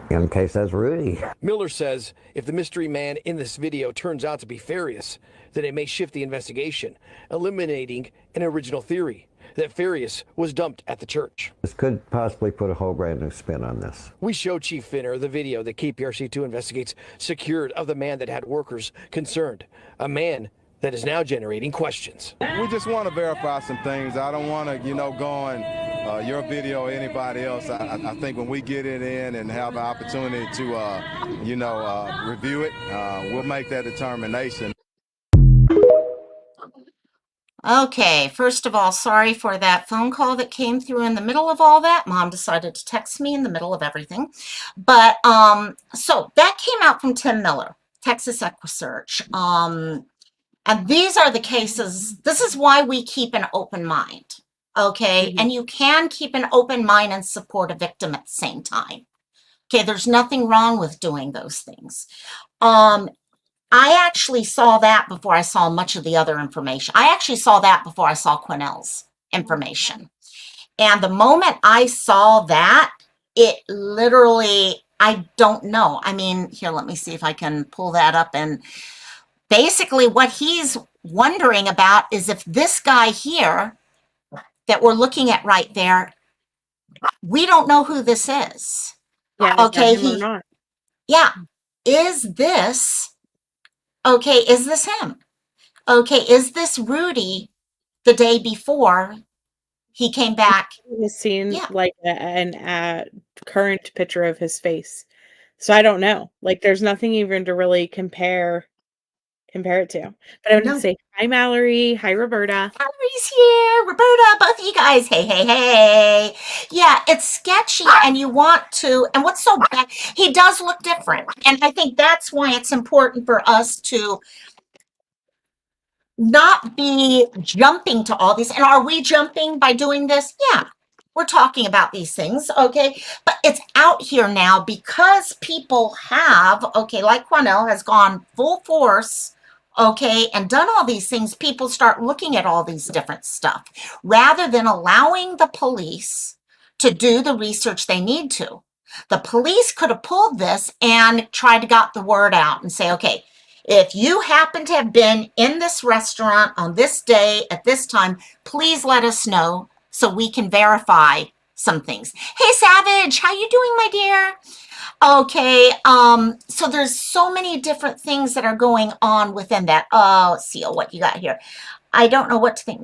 [SPEAKER 4] In case that's Rudy.
[SPEAKER 5] Miller says if the mystery man in this video turns out to be Farias, then it may shift the investigation, eliminating an original theory that Farias was dumped at the church.
[SPEAKER 4] This could possibly put a whole brand new spin on this.
[SPEAKER 5] We show Chief Finner the video that KPRC2 investigates secured of the man that had workers concerned, a man that is now generating questions.
[SPEAKER 6] We just want to verify some things. I don't want to, go on your video or anybody else. I think when we get it in and have an opportunity to, review it, we'll make that determination.
[SPEAKER 1] Okay, first of all, sorry for that phone call that came through in the middle of all that. Mom decided to text me in the middle of everything. But so that came out from Tim Miller, Texas EquiSearch. And these are the cases. This is why we keep an open mind. Okay,
[SPEAKER 2] Mm-hmm.
[SPEAKER 1] and you can keep an open mind and support a victim at the same time. Okay, there's nothing wrong with doing those things. I actually saw that before I saw much of the other information. I actually saw that before I saw Quinnell's information. And the moment I saw that, it literally, I don't know. I mean, here, let me see if I can pull that up. And basically what he's wondering about is if this guy here that we're looking at right there, we don't know who this is.
[SPEAKER 2] Yeah,
[SPEAKER 1] Okay,
[SPEAKER 2] him or not.
[SPEAKER 1] Yeah. Is this him? Okay, is this Rudy the day before he came back?
[SPEAKER 2] He's seen
[SPEAKER 1] Yeah.
[SPEAKER 2] like a current picture of his face. So I don't know. Like there's nothing even to really compare it to. But I would
[SPEAKER 1] No.
[SPEAKER 2] say hi Mallory, hi Roberta.
[SPEAKER 1] Valerie's here, Roberta, both of you guys. Hey, hey, hey. Yeah, it's sketchy, and you want to, and what's so bad, he does look different. And I think that's why it's important for us to not be jumping to all these. And are we jumping by doing this? Yeah, we're talking about these things, okay? But it's out here now because people have, okay, like Quinnell has gone full force, okay, and done all these things. People start looking at all these different stuff rather than allowing the police to do the research they need to. The police could have pulled this and tried to get the word out and say, okay, if you happen to have been in this restaurant on this day at this time, please let us know so we can verify some things. Hey, Savage, how you doing, my dear? Okay, so there's so many different things that are going on within that. Oh, Seal, what you got here? I don't know what to think.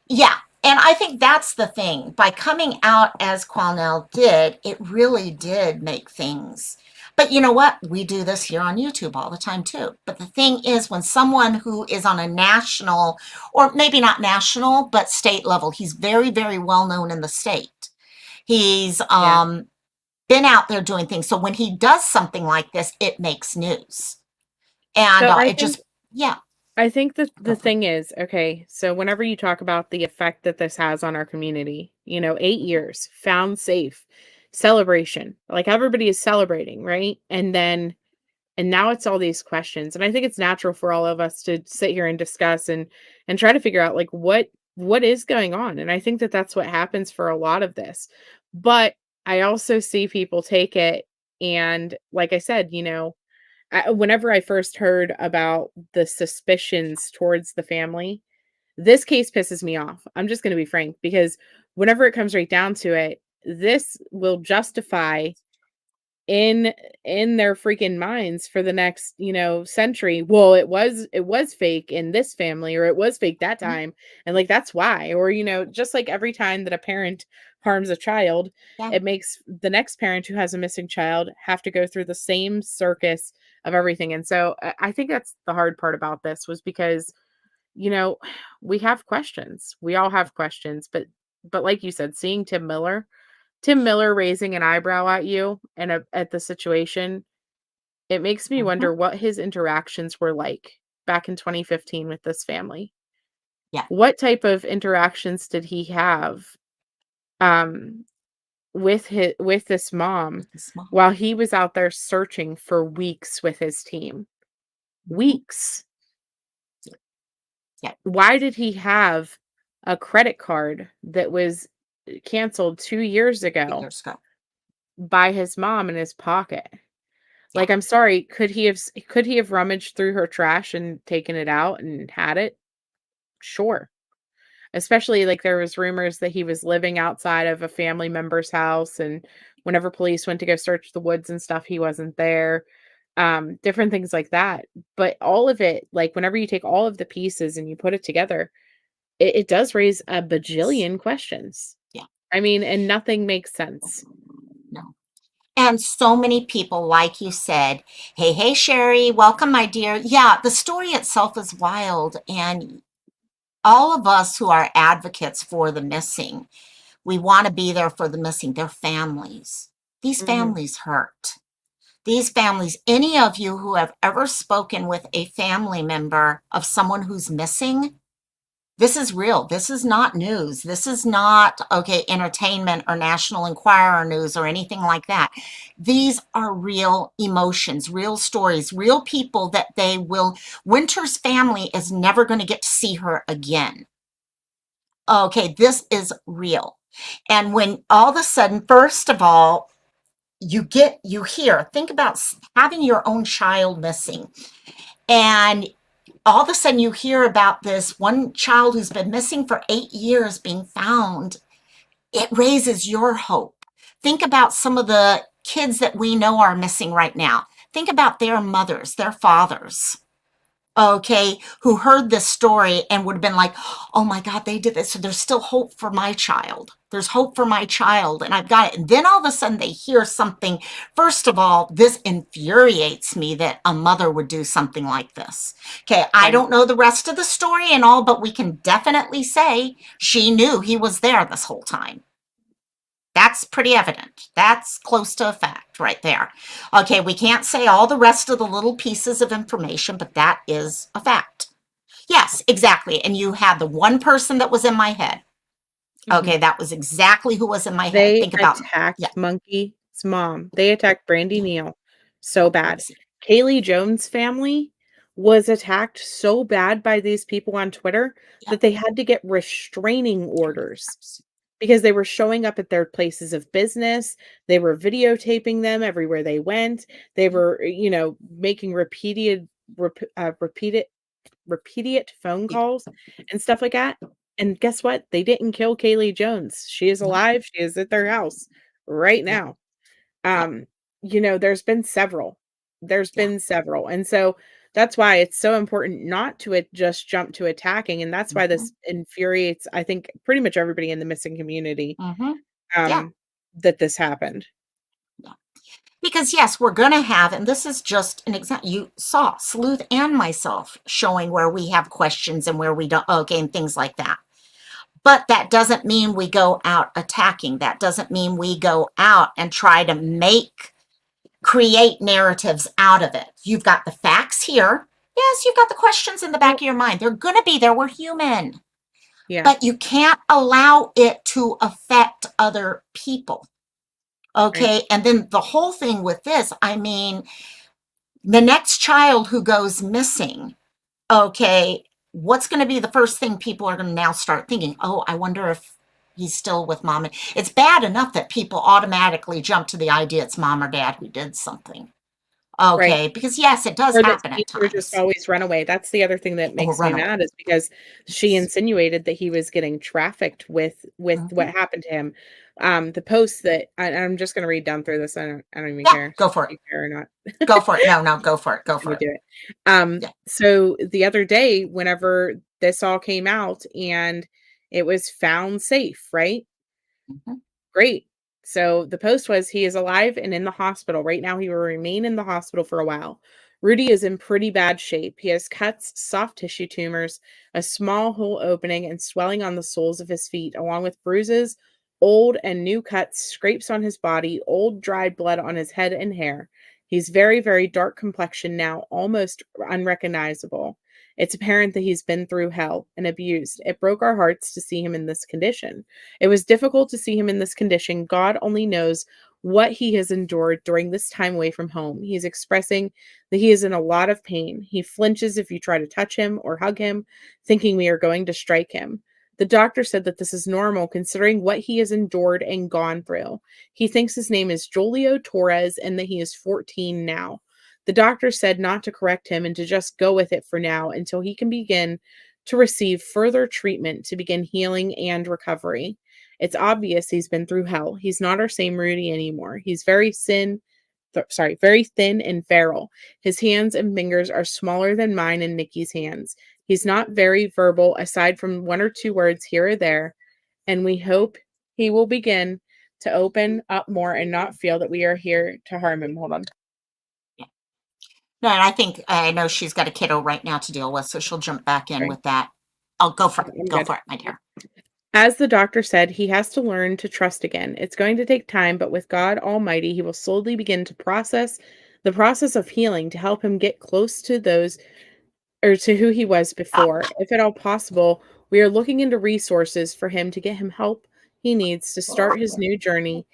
[SPEAKER 1] Yeah, and I think that's the thing. By coming out as Quinnell did, it really did make things. But you know what? We do this here on YouTube all the time too. But the thing is, when someone who is on a national, or maybe not national, but state level, he's very, very well known in the state. He's been out there doing things. So when he does something like this, it makes news. And
[SPEAKER 2] I think that the thing is, okay, so whenever you talk about the effect that this has on our community, 8 years, found safe, celebration, like everybody is celebrating, right? And now it's all these questions. And I think it's natural for all of us to sit here and discuss and try to figure out like what is going on. And I think that that's what happens for a lot of this. But I also see people take it. And like I said, whenever I first heard about the suspicions towards the family, This case pisses me off. I'm just going to be frank, because whenever it comes right down to it, this will justify in their freaking minds for the next, century. Well, it was fake in this family, or it was fake that
[SPEAKER 1] Mhm.
[SPEAKER 2] time, and like that's why. Or just like every time that a parent harms a child,
[SPEAKER 1] Yeah.
[SPEAKER 2] it makes the next parent who has a missing child have to go through the same circus of everything. And so I think that's the hard part about this, was because you know we have questions. We all have questions, but like you said, seeing Tim Miller raising an eyebrow at you and at the situation, it makes me
[SPEAKER 1] Mhm.
[SPEAKER 2] wonder what his interactions were like back in 2015 with this family.
[SPEAKER 1] Yeah.
[SPEAKER 2] What type of interactions did he have um with this mom
[SPEAKER 1] With the small.
[SPEAKER 2] while he was out there searching for weeks with his team?
[SPEAKER 1] Mhm.
[SPEAKER 2] Weeks.
[SPEAKER 1] Yeah.
[SPEAKER 2] Why did he have a credit card that was canceled 2 years ago
[SPEAKER 1] Years ago.
[SPEAKER 2] by his mom in his pocket?
[SPEAKER 1] Yeah.
[SPEAKER 2] Like, I'm sorry, could he have rummaged through her trash and taken it out and had it? Sure. Especially, like, there was rumors that he was living outside of a family member's house, and whenever police went to go search the woods and stuff, he wasn't there. Different things like that. But all of it, like, whenever you take all of the pieces and you put it together, it does raise a bajillion questions.
[SPEAKER 1] Yeah.
[SPEAKER 2] I mean, and nothing makes sense.
[SPEAKER 1] No. And so many people, like you said, hey, hey, Sherry, welcome, my dear. Yeah, the story itself is wild. And all of us who are advocates for the missing, we want to be there for the missing, their families. These
[SPEAKER 2] Mhm.
[SPEAKER 1] families hurt. These families, any of you who have ever spoken with a family member of someone who's missing, this is real. This is not news. This is not, okay, entertainment or National Enquirer news or anything like that. These are real emotions, real stories, real people that they will. Winter's family is never going to get to see her again. Okay, this is real. And when all of a sudden, first of all, you hear, think about having your own child missing. And all of a sudden you hear about this one child who's been missing for 8 years being found. It raises your hope. Think about some of the kids that we know are missing right now. Think about their mothers, their fathers, okay, who heard this story and would have been like, oh my God, they did this. So there's still hope for my child. There's hope for my child. And I've got it. And then all of a sudden they hear something. First of all, this infuriates me that a mother would do something like this. Okay, I
[SPEAKER 2] Right.
[SPEAKER 1] don't know the rest of the story and all, but we can definitely say she knew he was there this whole time. That's pretty evident. That's close to a fact right there. Okay, we can't say all the rest of the little pieces of information, but that is a fact. Yes, exactly. And you had the one person that was in my head.
[SPEAKER 2] Mhm.
[SPEAKER 1] Okay, that was exactly who was in my head.
[SPEAKER 2] They
[SPEAKER 1] Think about, yeah,
[SPEAKER 2] attacked Monkey's mom. They attacked Brandy
[SPEAKER 1] yeah,
[SPEAKER 2] Neal so bad.
[SPEAKER 1] crazy.
[SPEAKER 2] Kaylee Jones' family was attacked so bad by these people on Twitter
[SPEAKER 1] Yeah,
[SPEAKER 2] that they had to get restraining orders because they were showing up at their places of business. They were videotaping them everywhere they went. They were, making repeated phone calls and stuff like that. And guess what? They didn't kill Kaylee Jones. She is
[SPEAKER 1] no,
[SPEAKER 2] alive. She is at their house right
[SPEAKER 1] yeah,
[SPEAKER 2] now.
[SPEAKER 1] yeah,
[SPEAKER 2] Um, there's been several. There's
[SPEAKER 1] yeah.
[SPEAKER 2] been several. And so that's why it's so important not to just jump to attacking. And that's why
[SPEAKER 1] Mm-hmm,
[SPEAKER 2] this infuriates, I think, pretty much everybody in the missing community,
[SPEAKER 1] mm-hmm, yeah,
[SPEAKER 2] um, that this happened.
[SPEAKER 1] yeah. Because yes, we're going to have, and this is just an example. You saw Sleuth and myself showing where we have questions and where we don't, okay, and things like that. But that doesn't mean we go out attacking. That doesn't mean we go out and try to create narratives out of it. You've got the facts here. Yes, you've got the questions in the back
[SPEAKER 2] Well,
[SPEAKER 1] of your mind. They're going to be there. We're human.
[SPEAKER 2] yeah,
[SPEAKER 1] But you can't allow it to affect other people.
[SPEAKER 2] right.
[SPEAKER 1] Okay. And then the whole thing with this, I mean, the next child who goes missing, okay, what's going to be the first thing people are going to now start thinking? Oh, I wonder if he's still with mom. It's bad enough that people automatically jump to the idea it's mom or dad who did something.
[SPEAKER 2] right?
[SPEAKER 1] Okay, because yes, it does
[SPEAKER 2] Or that
[SPEAKER 1] happen at
[SPEAKER 2] Caesar just
[SPEAKER 1] times.
[SPEAKER 2] always run away. That's the other thing that
[SPEAKER 1] Or
[SPEAKER 2] makes me
[SPEAKER 1] run away.
[SPEAKER 2] mad is because she
[SPEAKER 1] Yes.
[SPEAKER 2] insinuated that he was getting trafficked with what
[SPEAKER 1] Mhm.
[SPEAKER 2] happened to him. The post that I'm just gonna read down through this. I don't even
[SPEAKER 1] Yeah,
[SPEAKER 2] care
[SPEAKER 1] go for
[SPEAKER 2] if
[SPEAKER 1] it.
[SPEAKER 2] you care or not.
[SPEAKER 1] Go for it. No, no, go for it. Go
[SPEAKER 2] Let me
[SPEAKER 1] for it.
[SPEAKER 2] do it.
[SPEAKER 1] Yeah.
[SPEAKER 2] So the other day, whenever this all came out and it was found safe, right?
[SPEAKER 1] Mhm.
[SPEAKER 2] Great. So the post was he is alive and in the hospital. Right now, he will remain in the hospital for a while. Rudy is in pretty bad shape. He has cuts, soft tissue tumors, a small hole opening, and swelling on the soles of his feet, along with bruises, old and new cuts, scrapes on his body, old dried blood on his head and hair. He's very, very dark complexion now, almost unrecognizable. It's apparent that he's been through hell and abused. It broke our hearts to see him in this condition. It was difficult to see him in this condition. God only knows what he has endured during this time away from home. He's expressing that he is in a lot of pain. He flinches if you try to touch him or hug him, thinking we are going to strike him. The doctor said that this is normal considering what he has endured and gone through. He thinks his name is Jolio Torres and that he is 14 now. The doctor said not to correct him and to just go with it for now until he can begin to receive further treatment to begin healing and recovery. It's obvious he's been through hell. He's not our same Rudy anymore. He's very thin and feral. His hands and fingers are smaller than mine and Nikki's hands. He's not very verbal aside from one or two words here or there, and we hope he will begin to open up more and not feel that we are here to harm him. Hold on.
[SPEAKER 1] Yeah. No, and I think I know she's got a kiddo right now to deal with, so she'll jump back in
[SPEAKER 2] Sorry.
[SPEAKER 1] with that. Oh, go for it.
[SPEAKER 2] I'm
[SPEAKER 1] Go
[SPEAKER 2] good.
[SPEAKER 1] for it, my dear.
[SPEAKER 2] As the doctor said, he has to learn to trust again. It's going to take time, but with God Almighty, he will slowly begin to process the process of healing to help him get close to those or to who he was
[SPEAKER 1] Ah,
[SPEAKER 2] before. If at all possible, we are looking into resources for him to get him help he needs to start his new journey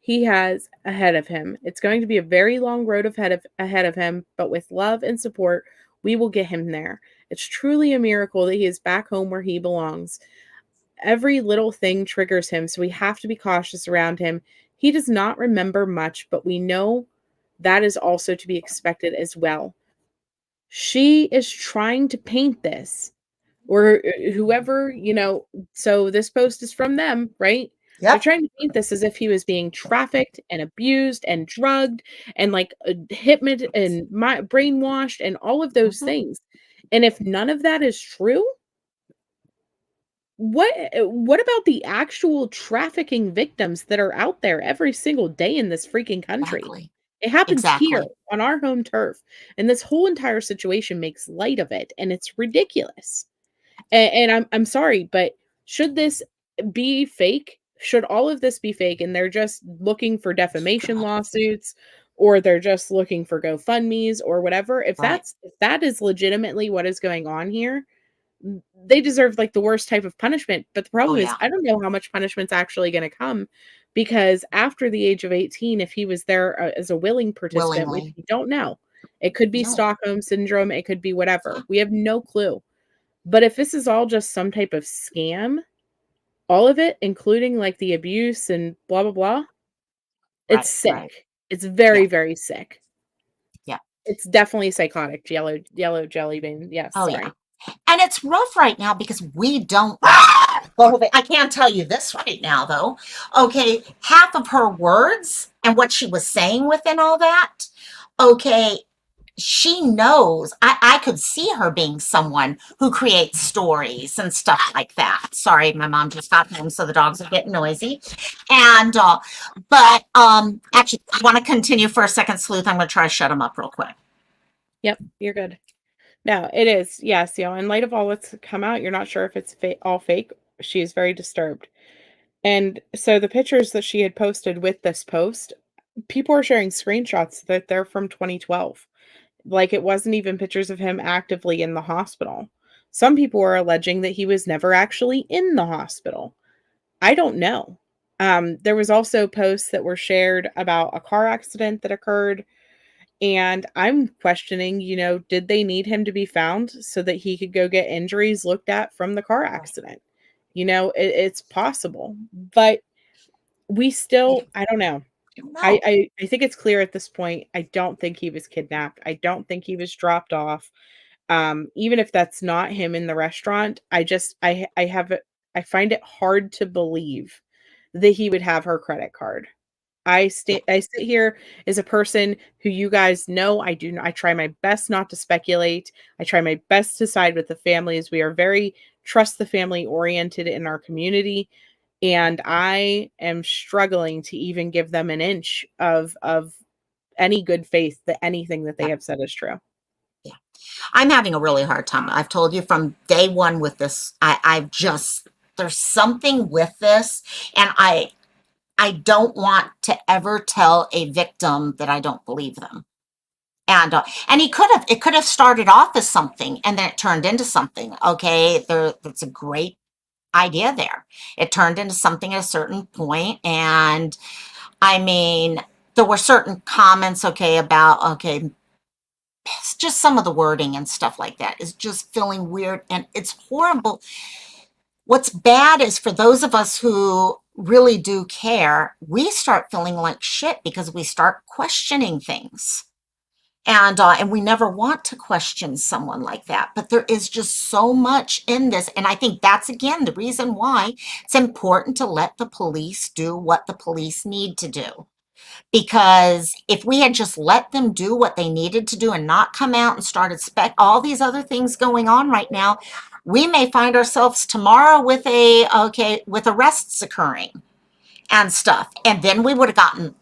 [SPEAKER 2] he has ahead of him. It's going to be a very long road ahead of him, but with love and support, we will get him there. It's truly a miracle that he is back home where he belongs. Every little thing triggers him, so we have to be cautious around him. He does not remember much, but we know that is also to be expected as well. She is trying to paint this, or whoever, so this post is from them, right? They're
[SPEAKER 1] yep.
[SPEAKER 2] trying to paint this as if he was being trafficked and abused and drugged and like hypnotized and brainwashed and all of those
[SPEAKER 1] Mhm.
[SPEAKER 2] things. And if none of that is true, what about the actual trafficking victims that are out there every single day in this freaking country?
[SPEAKER 1] Exactly.
[SPEAKER 2] It happens here
[SPEAKER 1] Exactly.
[SPEAKER 2] on our home turf, and this whole entire situation makes light of it, and it's ridiculous. And I'm sorry, but should this be fake? Should all of this be fake and they're just looking for defamation
[SPEAKER 1] God.
[SPEAKER 2] lawsuits or they're just looking for GoFundMe's or whatever?
[SPEAKER 1] Right.
[SPEAKER 2] If that is legitimately what is going on here, they deserve like the worst type of punishment. But the
[SPEAKER 1] Oh,
[SPEAKER 2] problem is
[SPEAKER 1] yeah.
[SPEAKER 2] I don't know how much punishment's actually going to come because after the age of 18, if he was there as a willing participant, which
[SPEAKER 1] Willingly.
[SPEAKER 2] we don't know, it could be
[SPEAKER 1] No.
[SPEAKER 2] Stockholm syndrome, it could be
[SPEAKER 1] Yeah.
[SPEAKER 2] whatever. We have no clue. But if this is all just some type of scam, all of it, including like the abuse and blah blah blah, it's
[SPEAKER 1] Right. Right.
[SPEAKER 2] sick. It's
[SPEAKER 1] Yeah.
[SPEAKER 2] very, very sick.
[SPEAKER 1] Yeah.
[SPEAKER 2] It's definitely psychotic. Yellow jelly bean. Yes,
[SPEAKER 1] Oh, yeah.
[SPEAKER 2] sorry.
[SPEAKER 1] And it's rough right now because we don't. Well, I can tell you this right now, though. Okay, half of her words and what she was saying within all that. Okay, she knows. I could see her being someone who creates stories and stuff like that. Sorry, my mom just got home, so the dogs are getting noisy. And but actually, I want to continue for a second, Sleuth. I'm going to try to shut him up real quick.
[SPEAKER 2] Yep, you're good. No, it is. Yes, in light of all that's come out, you're not sure if it's all fake. She is very disturbed. And so the pictures that she had posted with this post, people are sharing screenshots that they're from 2012. Like it wasn't even pictures of him actively in the hospital. Some people are alleging that he was never actually in the hospital. I don't know. There was also posts that were shared about a car accident that occurred, and I'm questioning, did they need him to be found so that he could go get injuries looked at from the car accident? It's possible, but we still, I don't know.
[SPEAKER 1] don't know.
[SPEAKER 2] I think it's clear at this point. I don't think he was kidnapped. I don't think he was dropped off. Even if that's not him in the restaurant, I find it hard to believe that he would have her credit card.
[SPEAKER 1] Yeah,
[SPEAKER 2] I sit here as a person who you guys know I try my best not to speculate. I try my best to side with the families. We are very trust the family oriented in our community, and I am struggling to even give them an inch of any good faith that anything that they
[SPEAKER 1] yeah,
[SPEAKER 2] have said is true.
[SPEAKER 1] yeah. I'm having a really hard time. I've told you from day one with this. I've just there's something with this, and I don't want to ever tell a victim that I don't believe them. And it could have started off as something, and then it turned into something. Okay, that's a great idea there. It turned into something at a certain point, and I mean, there were certain comments, okay, about okay, it's just some of the wording and stuff like that is just feeling weird, and it's horrible. What's bad is for those of us who really do care, we start feeling like shit because we start questioning things. And we never want to question someone like that, but there is just so much in this, and I think that's again the reason why it's important to let the police do what the police need to do. Because if we had just let them do what they needed to do and not come out and started all these other things going on right now, we may find ourselves tomorrow with with arrests occurring and stuff, and then we would have gotten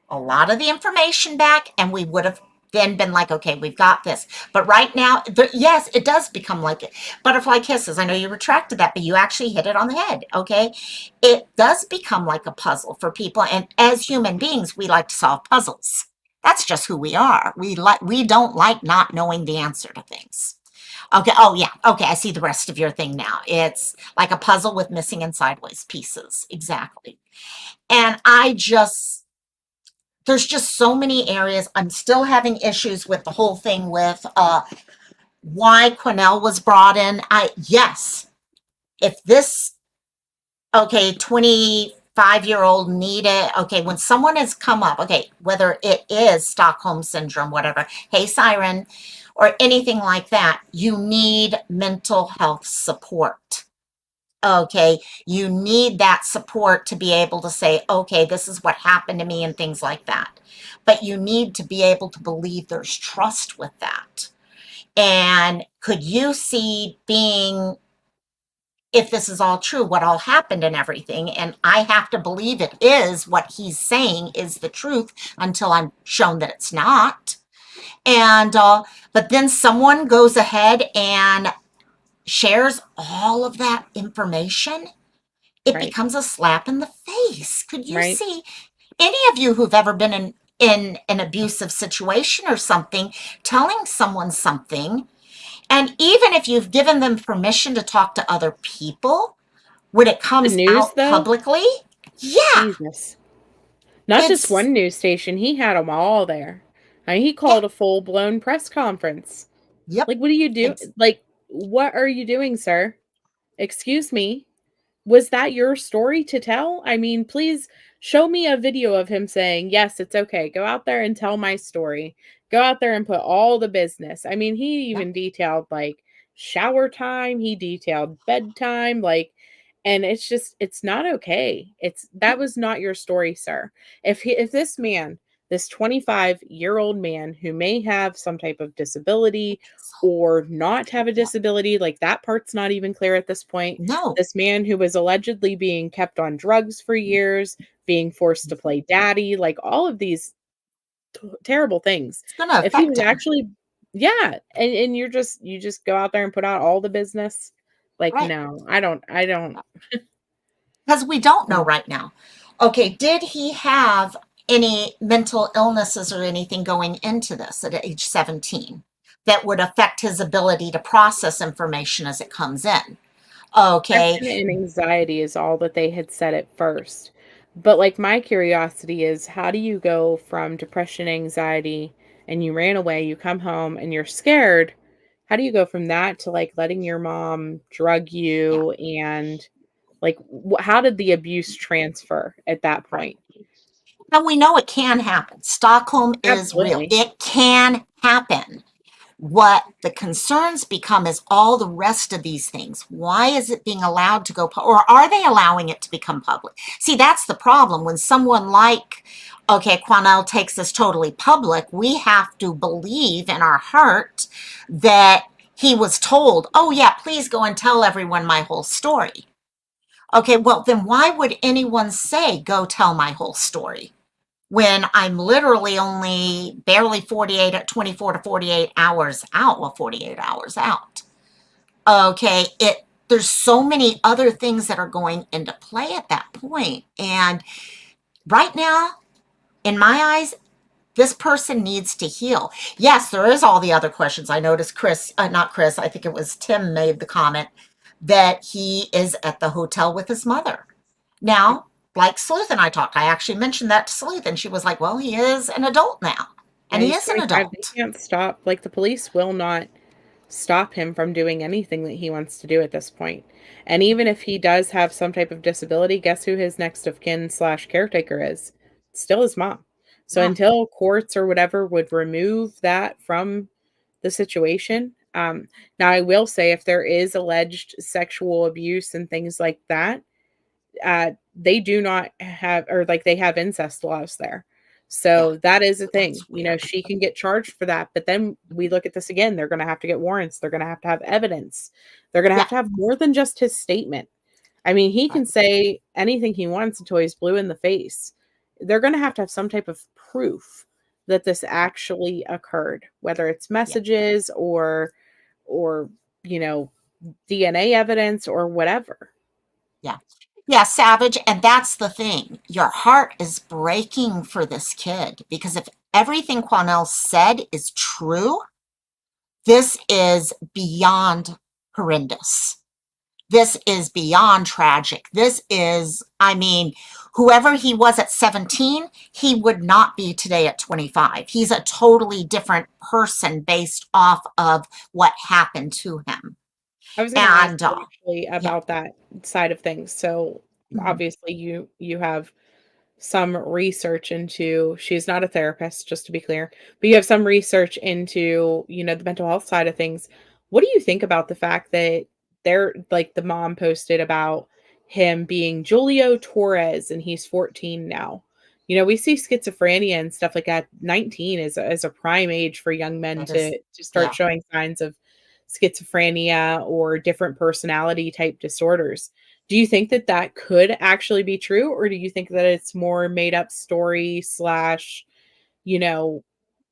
[SPEAKER 1] a lot of the information back, and we would have then been like, okay, we've got this. But right now, yes, it does become like it. Butterfly kisses. I know you retracted that, but you actually hit it on the head. Okay. It does become like a puzzle for people. And as human beings, we like to solve puzzles. That's just who we are. We don't like not knowing the answer to things. Okay. Oh yeah. Okay. I see the rest of your thing now. It's like a puzzle with missing and sideways pieces. Exactly. And there's just so many areas. I'm still having issues with the whole thing with why Quinnell was brought in. Yes, if this 25-year-old needed when someone has come up, whether it is Stockholm syndrome, whatever, hey siren, or anything like that, you need mental health support. Okay, you need that support to be able to say, okay, this is what happened to me and things like that. But you need to be able to believe there's trust with that. And could you see if this is all true, what all happened and everything? And I have to believe it is what he's saying is the truth until I'm shown that it's not. And, but then someone goes ahead and shares all of that information, it
[SPEAKER 2] Right.
[SPEAKER 1] becomes a slap in the face. Could you
[SPEAKER 2] Right.
[SPEAKER 1] see any of you who've ever been in an abusive situation or something, telling someone something, and even if you've given them permission to talk to other people, when it
[SPEAKER 2] The
[SPEAKER 1] comes
[SPEAKER 2] news
[SPEAKER 1] out
[SPEAKER 2] though,
[SPEAKER 1] publicly, yeah,
[SPEAKER 2] Jesus. Not just
[SPEAKER 1] it's
[SPEAKER 2] one news station, he had them all there. I mean, he
[SPEAKER 1] yeah,
[SPEAKER 2] called a full-blown press conference.
[SPEAKER 1] yep,
[SPEAKER 2] Like, what do you do?
[SPEAKER 1] it's
[SPEAKER 2] Like, what are you doing, sir? Excuse me. Was that your story to tell? I mean, please show me a video of him saying, "Yes, it's okay. Go out there and tell my story. Go out there and put all the business." I mean, he
[SPEAKER 1] yeah,
[SPEAKER 2] even detailed like shower time, he detailed bedtime, like, and it's not okay. That was not your story, sir. If this man, this 25-year-old man who may have some type of disability or not have a
[SPEAKER 1] yeah,
[SPEAKER 2] disability, like that part's not even clear at this point.
[SPEAKER 1] no,
[SPEAKER 2] This man who was allegedly being kept on drugs for years, being forced to play daddy, like all of these terrible things.
[SPEAKER 1] it's gonna
[SPEAKER 2] If he
[SPEAKER 1] affect
[SPEAKER 2] was
[SPEAKER 1] him,
[SPEAKER 2] actually yeah, and you just go out there and put out all the business. Like,
[SPEAKER 1] right?
[SPEAKER 2] no, I don't
[SPEAKER 1] Because we don't know
[SPEAKER 2] no.
[SPEAKER 1] right now. Okay, did he have any mental illnesses or anything going into this at age 17 that would affect his ability to process information as it comes in? Okay,
[SPEAKER 2] Depression and anxiety is all that they had said at first. But, like, my curiosity is how do you go from depression, anxiety, and you ran away, you come home, and you're scared? How do you go from that to, like, letting your mom drug
[SPEAKER 1] yeah,
[SPEAKER 2] you and, like, how did the abuse transfer at that
[SPEAKER 1] right.
[SPEAKER 2] point?
[SPEAKER 1] And we know it can happen. Stockholm is real.
[SPEAKER 2] Absolutely.
[SPEAKER 1] It can happen. What the concerns become is all the rest of these things. Why is it being allowed to go, or are they allowing it to become public? See, that's the problem. When someone like, okay, Quanell takes this totally public, we have to believe in our heart that he was told, oh yeah, please go and tell everyone my whole story. Okay, well, then why would anyone say, go tell my whole story? When I'm literally only barely 24 to 48 hours out, well, 48 hours out. Okay, there's so many other things that are going into play at that point. And right now, in my eyes, this person needs to heal. Yes, there is all the other questions. I noticed not Chris, I think it was Tim made the comment that he is at the hotel with his mother. Now, like Sleuth and I talked, I actually mentioned that to Sleuth, and she was like, well, he is an adult now.
[SPEAKER 2] Yeah,
[SPEAKER 1] And he
[SPEAKER 2] he's
[SPEAKER 1] is an
[SPEAKER 2] 25. They
[SPEAKER 1] adult.
[SPEAKER 2] can't stop. Like, the police will not stop him from doing anything that he wants to do at this point. And even if he does have some type of disability, guess who his next of kin slash caretaker is? Still his mom. So
[SPEAKER 1] Yeah,
[SPEAKER 2] until courts or whatever would remove that from the situation, now I will say if there is alleged sexual abuse and things like that, they do not have, or like they have incest laws there.
[SPEAKER 1] yeah.
[SPEAKER 2] So that is a
[SPEAKER 1] So
[SPEAKER 2] thing.
[SPEAKER 1] that's
[SPEAKER 2] You know,
[SPEAKER 1] weird.
[SPEAKER 2] she can get charged for that. But then we look at this again. They're going to have to get warrants. They're going to have evidence. They're going
[SPEAKER 1] Yeah,
[SPEAKER 2] to have more than just his statement. I mean, he
[SPEAKER 1] right.
[SPEAKER 2] can say anything he wants until he's blue in the face. They're going to have some type of proof that this actually occurred, whether it's
[SPEAKER 1] Yeah,
[SPEAKER 2] messages or, you know, DNA evidence or whatever.
[SPEAKER 1] yeah. Yeah, Savage. And that's the thing. Your heart is breaking for this kid because if everything Quanell said is true, this is beyond horrendous. This is beyond tragic. This is, I mean, whoever he was at 17, he would not be today at 25. He's a totally different person based off of what happened to him.
[SPEAKER 2] I was going to ask
[SPEAKER 1] And
[SPEAKER 2] you actually
[SPEAKER 1] yeah,
[SPEAKER 2] about that side of things. So
[SPEAKER 1] mhm,
[SPEAKER 2] obviously you have some research into, she's not a therapist, just to be clear, but you have some research into, you know, the mental health side of things. What do you think about the fact that they're like the mom posted about him being Julio Torres and he's 14 now? You know, we see schizophrenia and stuff like that. 19 is a prime age for young men
[SPEAKER 1] that is,
[SPEAKER 2] to start
[SPEAKER 1] yeah.
[SPEAKER 2] showing signs of schizophrenia or different personality type disorders. Do you think that that could actually be true, or do you think that it's more made up story slash, you know,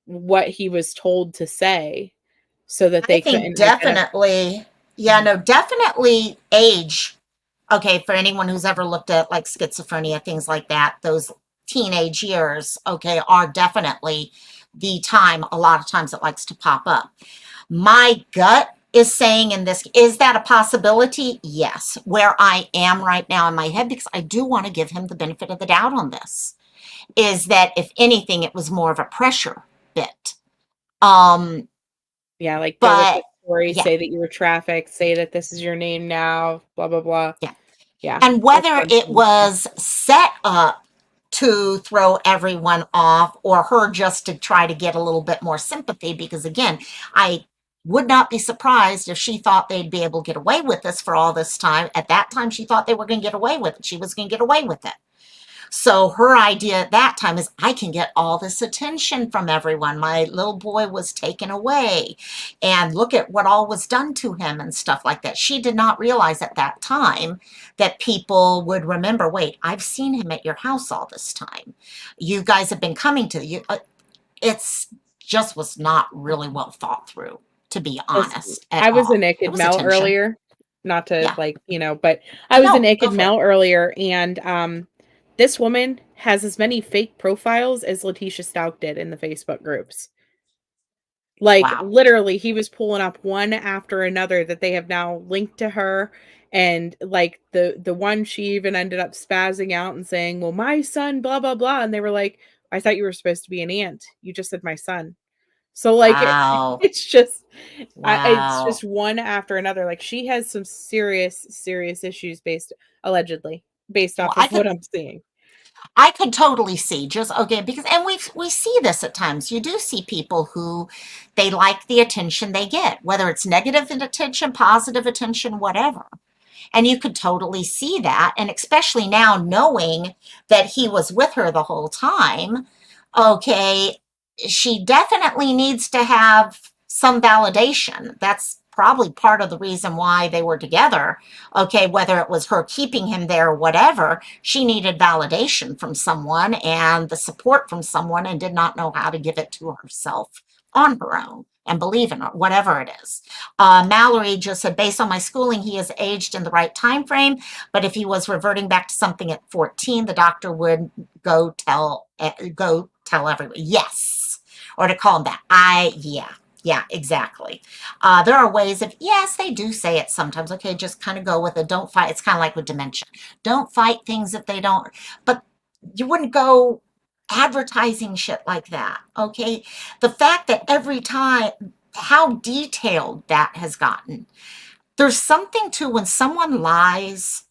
[SPEAKER 2] what he was told to say so that
[SPEAKER 1] I
[SPEAKER 2] they
[SPEAKER 1] think
[SPEAKER 2] couldn't identify?
[SPEAKER 1] definitely, yeah,
[SPEAKER 2] Mhm.
[SPEAKER 1] no, definitely age. Okay, for anyone who's ever looked at like schizophrenia, things like that, those teenage years, okay, are definitely the time, a lot of times it likes to pop up. My gut is saying in this, is that a possibility? Yes. Where I am right now in my head, because I do want to give him the benefit of the doubt on this, is that if anything, it was more of a pressure bit. Um,
[SPEAKER 2] Yeah, like go with
[SPEAKER 1] but
[SPEAKER 2] the story,
[SPEAKER 1] yeah,
[SPEAKER 2] say that you were trafficked, say that this is your name now, blah blah blah.
[SPEAKER 1] yeah.
[SPEAKER 2] Yeah,
[SPEAKER 1] And
[SPEAKER 2] that's
[SPEAKER 1] whether it
[SPEAKER 2] something.
[SPEAKER 1] was set up to throw everyone off or her just to try to get a little bit more sympathy, because again, I would not be surprised if she thought they'd be able to get away with this for all this time. At that time, she thought they were going to get away with it. She was going to get away with it. So her idea at that time is, I can get all this attention from everyone. My little boy was taken away, and look at what all was done to him and stuff like that. She did not realize at that time that people would remember, wait, I've seen him at your house all this time. You guys have been coming to you. It's just was not really well thought through, to be
[SPEAKER 2] Listen,
[SPEAKER 1] honest, at
[SPEAKER 2] I was a
[SPEAKER 1] all. It
[SPEAKER 2] Naked
[SPEAKER 1] was
[SPEAKER 2] Mel
[SPEAKER 1] attention.
[SPEAKER 2] earlier, not to
[SPEAKER 1] Yeah.
[SPEAKER 2] like, you know, but I was a
[SPEAKER 1] No, go
[SPEAKER 2] Naked
[SPEAKER 1] for it.
[SPEAKER 2] Mel earlier, and this woman has as many fake profiles as Letitia Stout did in the Facebook groups. Like,
[SPEAKER 1] Wow.
[SPEAKER 2] literally, he was pulling up one after another that they have now linked to her, and, like, the one she even ended up spazzing out and saying, "Well, my son, blah, blah, blah," and they were like, "I thought you were supposed to be an aunt. You just said my son." So, like,
[SPEAKER 1] Wow.
[SPEAKER 2] it's
[SPEAKER 1] Wow.
[SPEAKER 2] just one after another, like, she has some serious, serious issues based allegedly, based
[SPEAKER 1] Well,
[SPEAKER 2] off
[SPEAKER 1] I
[SPEAKER 2] of
[SPEAKER 1] could
[SPEAKER 2] what I'm seeing.
[SPEAKER 1] I could totally see just okay because and we see this at times. You do see people who they like the attention they get, whether it's negative attention, positive attention, whatever. And you could totally see that. And especially now knowing that he was with her the whole time, okay, she definitely needs to have some validation. That's probably part of the reason why they were together. Okay, whether it was her keeping him there or whatever, she needed validation from someone and the support from someone and did not know how to give it to herself on her own and believe in her, whatever it is. Mallory just said, based on my schooling, he is aged in the right time frame. But if he was reverting back to something at 14, the doctor would go tell everybody. Yes, or to call him that. Yeah, exactly. There are ways of yes, they do say it sometimes. Okay, just kind of go with it. Don't fight. It's kind of like with dementia. Don't fight things if they don't. But you wouldn't go advertising shit like that. Okay, the fact that every time how detailed that has gotten. There's something to when someone lies.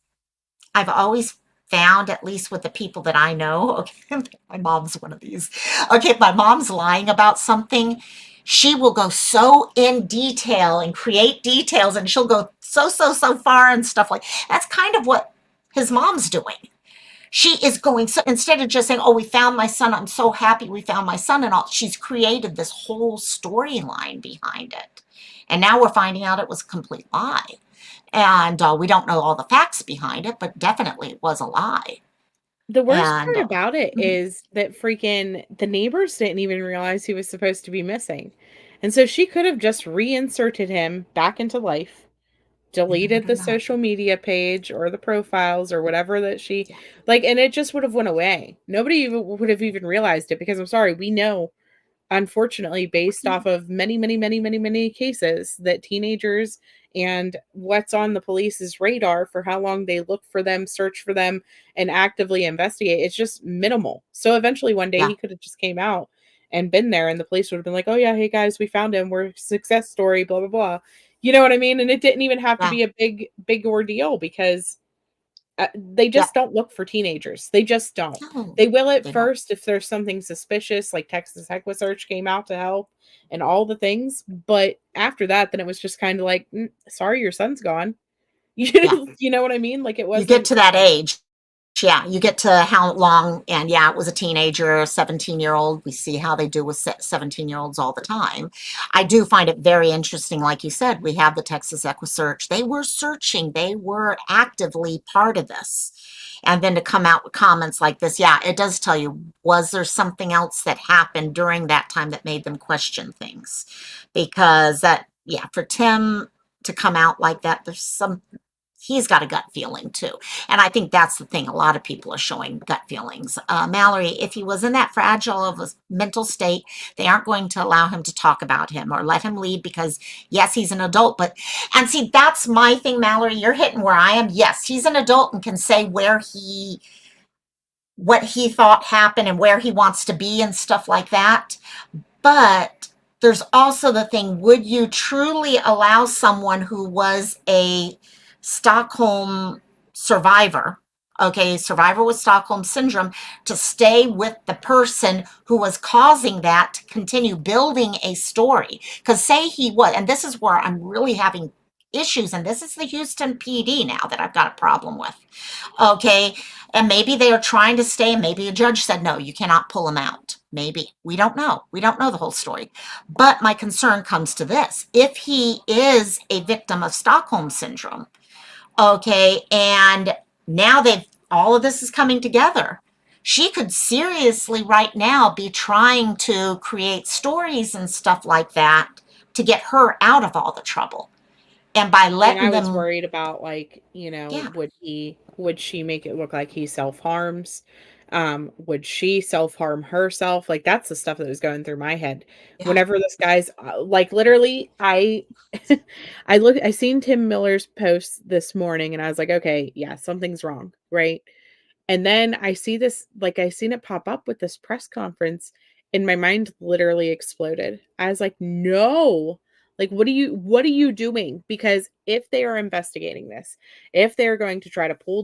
[SPEAKER 1] I've always found, at least with the people that I know, okay, my mom's one of these. Okay, if my mom's lying about something, she will go so in detail and create details and she'll go so far and stuff like that's kind of what his mom's doing. She is going so instead of just saying, "Oh, we found my son. I'm so happy we found my son," and all, she's created this whole storyline behind it. And now we're finding out it was a complete lie. And we don't know all the facts behind it, but definitely it was a lie.
[SPEAKER 2] The worst
[SPEAKER 1] And
[SPEAKER 2] part about it
[SPEAKER 1] mhm,
[SPEAKER 2] is that freaking the neighbors didn't even realize he was supposed to be missing. And so she could have just reinserted him back into life,
[SPEAKER 1] you
[SPEAKER 2] deleted
[SPEAKER 1] never
[SPEAKER 2] the
[SPEAKER 1] know.
[SPEAKER 2] social media page or the profiles or whatever that she
[SPEAKER 1] Yeah,
[SPEAKER 2] like, and it just would have went away. Nobody even would have even realized it because I'm sorry, we know, unfortunately, based off of many cases, that teenagers and what's on the police's radar for how long they look for them, search for them, and actively investigate, it's just minimal. So eventually one day
[SPEAKER 1] yeah,
[SPEAKER 2] he could have just came out and been there and the police would have been like, "Oh yeah, hey guys, we found him. We're success story, blah blah blah." You know what I mean? And it didn't even have to
[SPEAKER 1] yeah,
[SPEAKER 2] be a big ordeal because they
[SPEAKER 1] yeah.
[SPEAKER 2] just don't look for teenagers. They just don't.
[SPEAKER 1] No,
[SPEAKER 2] They will at
[SPEAKER 1] they don't.
[SPEAKER 2] first if there's something suspicious, like Texas Equisearch came out to help and all the things. But after that, then it was just kind of like, sorry, your son's gone.
[SPEAKER 1] Yeah.
[SPEAKER 2] You know what I mean? Like it
[SPEAKER 1] You get
[SPEAKER 2] wasn't.
[SPEAKER 1] to that age. Yeah, you get to how long, and yeah, it was a teenager, a 17-year-old. We see how they do with 17-year-olds all the time. I do find it very interesting. Like you said, we have the Texas Equisearch. They were searching, they were actively part of this. And then to come out with comments like this, yeah, it does tell you, was there something else that happened during that time that made them question things? Because that, yeah, for Tim to come out like that, there's some he's got a gut feeling too. And I think that's the thing. A lot of people are showing gut feelings. Mallory, if he was in that fragile of a mental state, they aren't going to allow him to talk about him or let him leave because, yes, he's an adult. But, and see, that's my thing, Mallory. You're hitting where I am. Yes, he's an adult and can say what he thought happened and where he wants to be and stuff like that. But there's also the thing, would you truly allow someone who was a Stockholm survivor, okay, survivor with Stockholm syndrome, to stay with the person who was causing that to continue building a story? Because say he was, and this is where I'm really having issues, and this is the Houston PD now that I've got a problem with, okay, and maybe they are trying to stay. Maybe a judge said, no, you cannot pull him out. Maybe. We don't know. We don't know the whole story. But my concern comes to this. If he is a victim of Stockholm syndrome, okay, and now all of this is coming together. She could seriously right now be trying to create stories and stuff like that to get her out of all the trouble. And by
[SPEAKER 2] And
[SPEAKER 1] letting
[SPEAKER 2] I was
[SPEAKER 1] them,
[SPEAKER 2] worried about
[SPEAKER 1] yeah,
[SPEAKER 2] would she make it look like he self-harms? Would she self-harm herself? Like that's the stuff that was going through my head.
[SPEAKER 1] yeah,
[SPEAKER 2] Whenever this guy's like literally I seen Tim Miller's post this morning and I was like, okay, yeah, something's wrong, right? And then I see this, like I seen it pop up with this press conference and my mind literally exploded. I was like, no, Like, what are you doing? Because if they are investigating this, if they're going to try to pull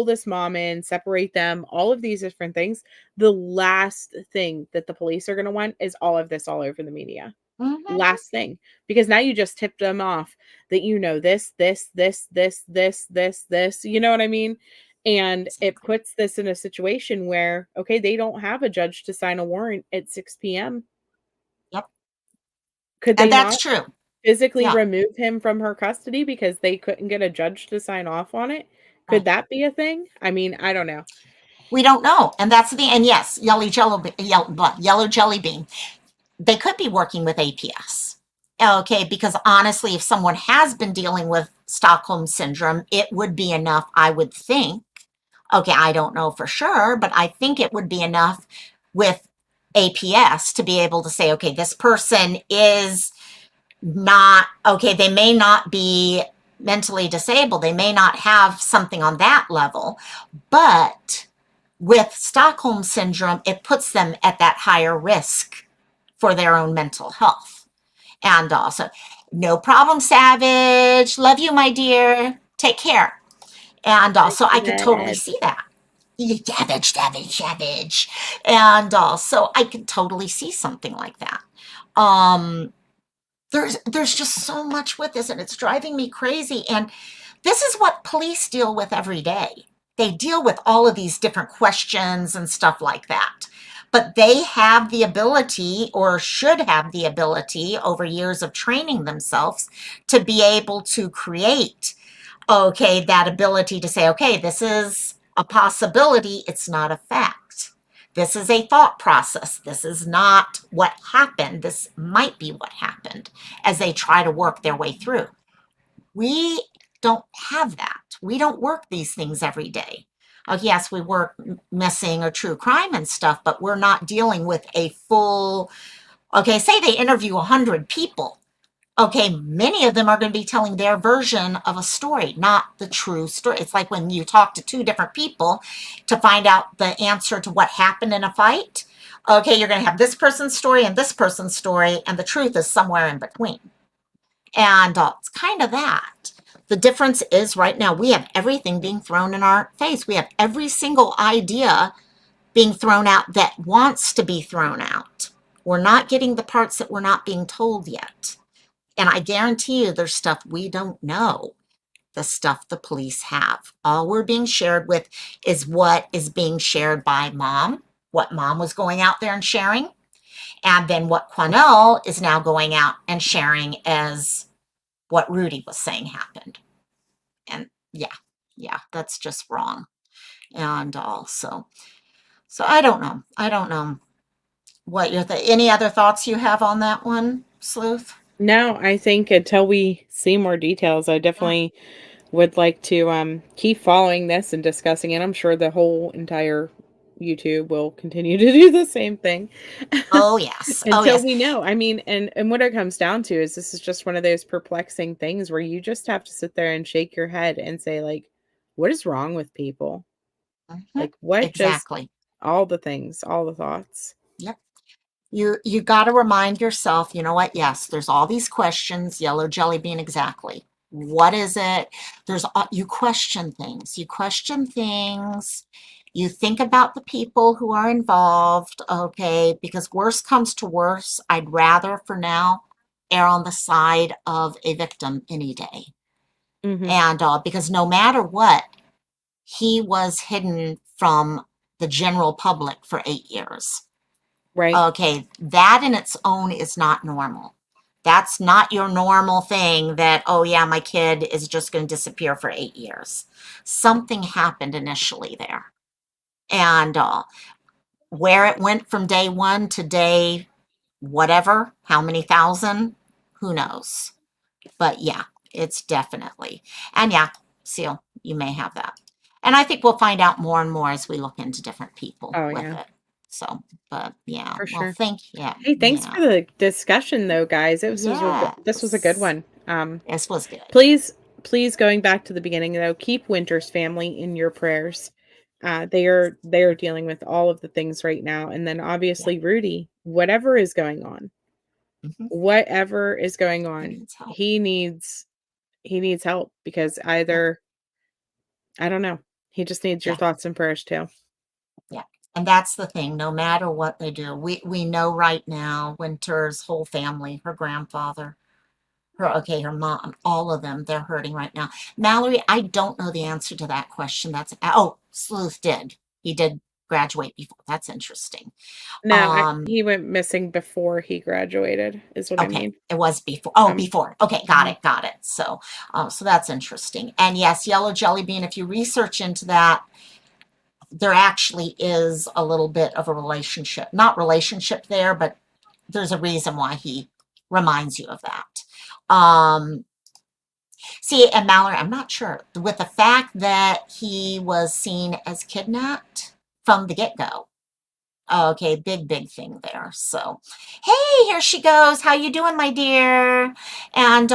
[SPEAKER 2] this mom in, separate them, all of these different things, the last thing that the police are going to want is all of this all over the media.
[SPEAKER 1] Mhm.
[SPEAKER 2] Last thing, because now you just tipped them off that you know this, you know what I mean? And it
[SPEAKER 1] Exactly.
[SPEAKER 2] puts this in a situation where, okay, they don't have a judge to sign a warrant at 6 p.m.
[SPEAKER 1] Yep.
[SPEAKER 2] Could
[SPEAKER 1] And
[SPEAKER 2] they
[SPEAKER 1] that's
[SPEAKER 2] not
[SPEAKER 1] true.
[SPEAKER 2] physically
[SPEAKER 1] Yeah.
[SPEAKER 2] remove him from her custody because they couldn't get a judge to sign off on it? Could
[SPEAKER 1] Right.
[SPEAKER 2] that be a thing? I mean, I don't know.
[SPEAKER 1] We don't know. And that's the and yes, yellow jelly bean. They could be working with APS. Okay, because honestly, if someone has been dealing with Stockholm syndrome, it would be enough, I would think. Okay, I don't know for sure, but I think it would be enough with APS to be able to say, okay, this person is not, okay, they may not be mentally disabled, they may not have something on that level, but with Stockholm syndrome, it puts them at that higher risk for their own mental health. And also, no problem, Savage. Love you, my dear. Take care. And also, I could totally see that. Savage, savage, savage. And also, I could totally see something like that. Um, there's just so much with this, and it's driving me crazy. And this is what police deal with every day. They deal with all of these different questions and stuff like that. But they have the ability, or should have the ability, over years of training themselves to be able to create, okay, that ability to say, okay, this is a possibility, it's not a fact. This is a thought process. This is not what happened. This might be what happened, as they try to work their way through. We don't have that. We don't work these things every day. Oh, yes, we work missing or true crime and stuff, but we're not dealing with a full, okay, say they interview 100 people. Okay, many of them are going to be telling their version of a story, not the true story. It's like when you talk to two different people to find out the answer to what happened in a fight. Okay, you're going to have this person's story and this person's story, and the truth is somewhere in between. And it's kind of that. The difference is right now we have everything being thrown in our face. We have every single idea being thrown out that wants to be thrown out. We're not getting the parts that we're not being told yet. And I guarantee you there's stuff we don't know, the stuff the police have. All we're being shared with is what is being shared by mom, what mom was going out there and sharing, and then what Quanell is now going out and sharing as what Rudy was saying happened. And yeah, that's just wrong. And also, so I don't know. I don't know what your any other thoughts you have on that one, Sleuth?
[SPEAKER 2] No, I think until we see more details, I
[SPEAKER 1] Yeah.
[SPEAKER 2] definitely would like to keep following this and discussing it. I'm sure the whole entire YouTube will continue to do the same thing
[SPEAKER 1] Oh yes. Oh
[SPEAKER 2] until
[SPEAKER 1] yes.
[SPEAKER 2] we know. I mean, and what it comes down to is this is just one of those perplexing things where you just have to sit there and shake your head and say, like, what is wrong with people?
[SPEAKER 1] Mhm.
[SPEAKER 2] Like, what just
[SPEAKER 1] Exactly.
[SPEAKER 2] all the things, all the thoughts.
[SPEAKER 1] Yep. You got to remind yourself, you know what? Yes, there's all these questions, yellow jelly bean exactly. What is it? There's you question things. You question things. You think about the people who are involved, okay? Because worse comes to worse, I'd rather for now err on the side of a victim any day.
[SPEAKER 2] Hmm.
[SPEAKER 1] And because no matter what, he was hidden from the general public for 8 years.
[SPEAKER 2] Right.
[SPEAKER 1] Okay, that in its own is not normal. That's not your normal thing that, oh yeah, my kid is just going to disappear for 8 years. Something happened initially there. And where it went from day one to day whatever, how many thousand, who knows? But yeah, it's definitely. And yeah, Seal, you may have that. And I think we'll find out more and more as we look into different people
[SPEAKER 2] Oh
[SPEAKER 1] with
[SPEAKER 2] yeah,
[SPEAKER 1] it. So, but yeah,
[SPEAKER 2] for
[SPEAKER 1] well,
[SPEAKER 2] sure.
[SPEAKER 1] yeah,
[SPEAKER 2] Hey, thanks
[SPEAKER 1] yeah,
[SPEAKER 2] for the discussion though, guys. This was a good
[SPEAKER 1] yes.
[SPEAKER 2] one.
[SPEAKER 1] This was good.
[SPEAKER 2] Please, please, going back to the beginning though, keep Winter's family in your prayers. They are dealing with all of the things right now, and then
[SPEAKER 1] Yeah,
[SPEAKER 2] obviously Rudy, whatever is going on,
[SPEAKER 1] Mhm.
[SPEAKER 2] whatever is going on,
[SPEAKER 1] Needs help.
[SPEAKER 2] he needs help because
[SPEAKER 1] Yeah.
[SPEAKER 2] either I don't know. He just needs your
[SPEAKER 1] Yeah.
[SPEAKER 2] thoughts and prayers too.
[SPEAKER 1] Yeah. And that's the thing, no matter what they do, we know right now Winter's whole family, her grandfather, her mom, all of them, they're hurting right now. Mallory, I don't know the answer to that question. Sleuth did. He did graduate before. That's interesting.
[SPEAKER 2] No,
[SPEAKER 1] Um,
[SPEAKER 2] he went missing before he graduated, is what I
[SPEAKER 1] okay,
[SPEAKER 2] mean.
[SPEAKER 1] it was before. Oh,
[SPEAKER 2] Um,
[SPEAKER 1] before. Okay,
[SPEAKER 2] mhm.
[SPEAKER 1] got it. So that's interesting. And yes, yellow jelly bean, if you research into that, there actually is a little bit of a relationship, not relationship there, but there's a reason why he reminds you of that. See, and Mallory, I'm not sure with the fact that he was seen as kidnapped from the get-go. Okay, big thing there. So, hey, here she goes. How you doing, my dear? And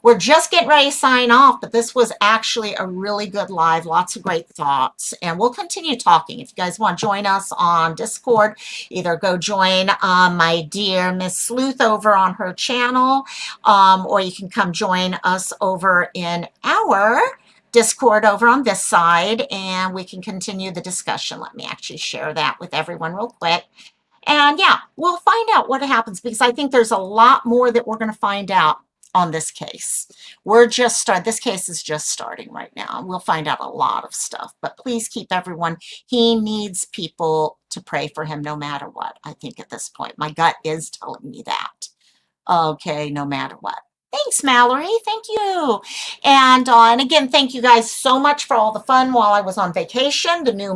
[SPEAKER 1] we're just getting ready to sign off, but this was actually a really good live. Lots of great thoughts, and we'll continue talking. If you guys want to join us on Discord, either go join my dear Miss Sleuth over on her channel, or you can come join us over in our Discord over on this side, and we can continue the discussion. Let me actually share that with everyone real quick. And yeah, we'll find out what happens because I think there's a lot more that we're going to find out on this case. This case is just starting right now. We'll find out a lot of stuff, but please keep everyone, he needs people to pray for him no matter what. I think at this point, my gut is telling me that. Okay, no matter what. Thanks, Mallory. Thank you. And again, thank you guys so much for all the fun while I was on vacation. The new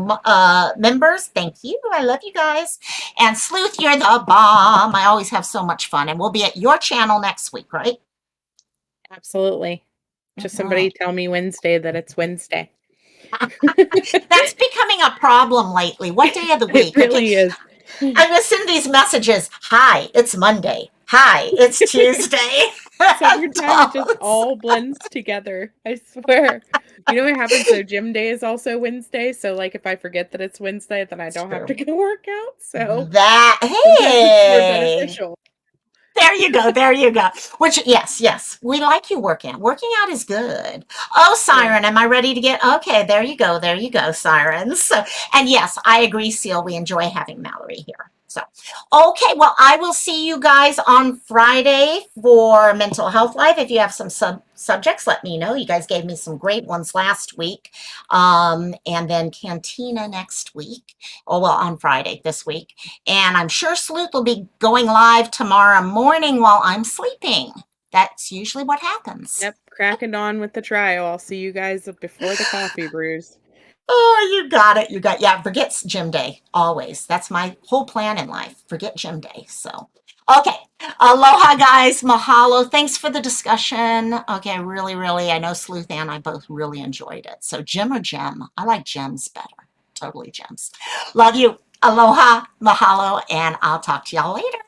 [SPEAKER 1] members, thank you. I love you guys. And Sleuth, you're the bomb. I always have so much fun. And we'll be at your channel next week, right?
[SPEAKER 2] Absolutely. Just somebody
[SPEAKER 1] Mhm.
[SPEAKER 2] tell me Wednesday that it's Wednesday.
[SPEAKER 1] That's becoming a problem lately. What day of the
[SPEAKER 2] It
[SPEAKER 1] week? Okay.
[SPEAKER 2] really is.
[SPEAKER 1] I'm going to send these messages. Hi, it's Monday. Hi, it's Tuesday.
[SPEAKER 2] Summertime, it just all blends together. I swear. You know what happens though? Gym day is also Wednesday. So like if I forget that it's Wednesday, then I
[SPEAKER 1] It's
[SPEAKER 2] don't have to
[SPEAKER 1] true.
[SPEAKER 2] go work out. So
[SPEAKER 1] That,
[SPEAKER 2] sometimes it's more
[SPEAKER 1] hey.
[SPEAKER 2] beneficial.
[SPEAKER 1] There you go. There you go. Which, yes, we like you working. Working out is good. Oh,
[SPEAKER 2] Yeah.
[SPEAKER 1] Siren, am I ready to get? Okay, there you go. There you go, Siren. So, and yes, I agree, Seal. We enjoy having Mallory here. So, okay, well, I will see you guys on Friday for Mental Health Live. If you have some subjects, let me know. You guys gave me some great ones last week. And then Cantina next week. Oh, well, on Friday this week. And I'm sure Sleuth will be going live tomorrow morning while I'm sleeping. That's usually what happens.
[SPEAKER 2] Yep. Cracking on with the trial. I'll see you guys before the coffee brews.
[SPEAKER 1] Oh, you got it. Yeah, forget gym day. Always. That's my whole plan in life. Forget gym day. So, okay. Aloha, guys. Mahalo. Thanks for the discussion. Okay, really, I know Sleuth and I both really enjoyed it. So, gym or gem? I like gems better. Totally gems. Love you. Aloha, mahalo, and I'll talk to y'all later.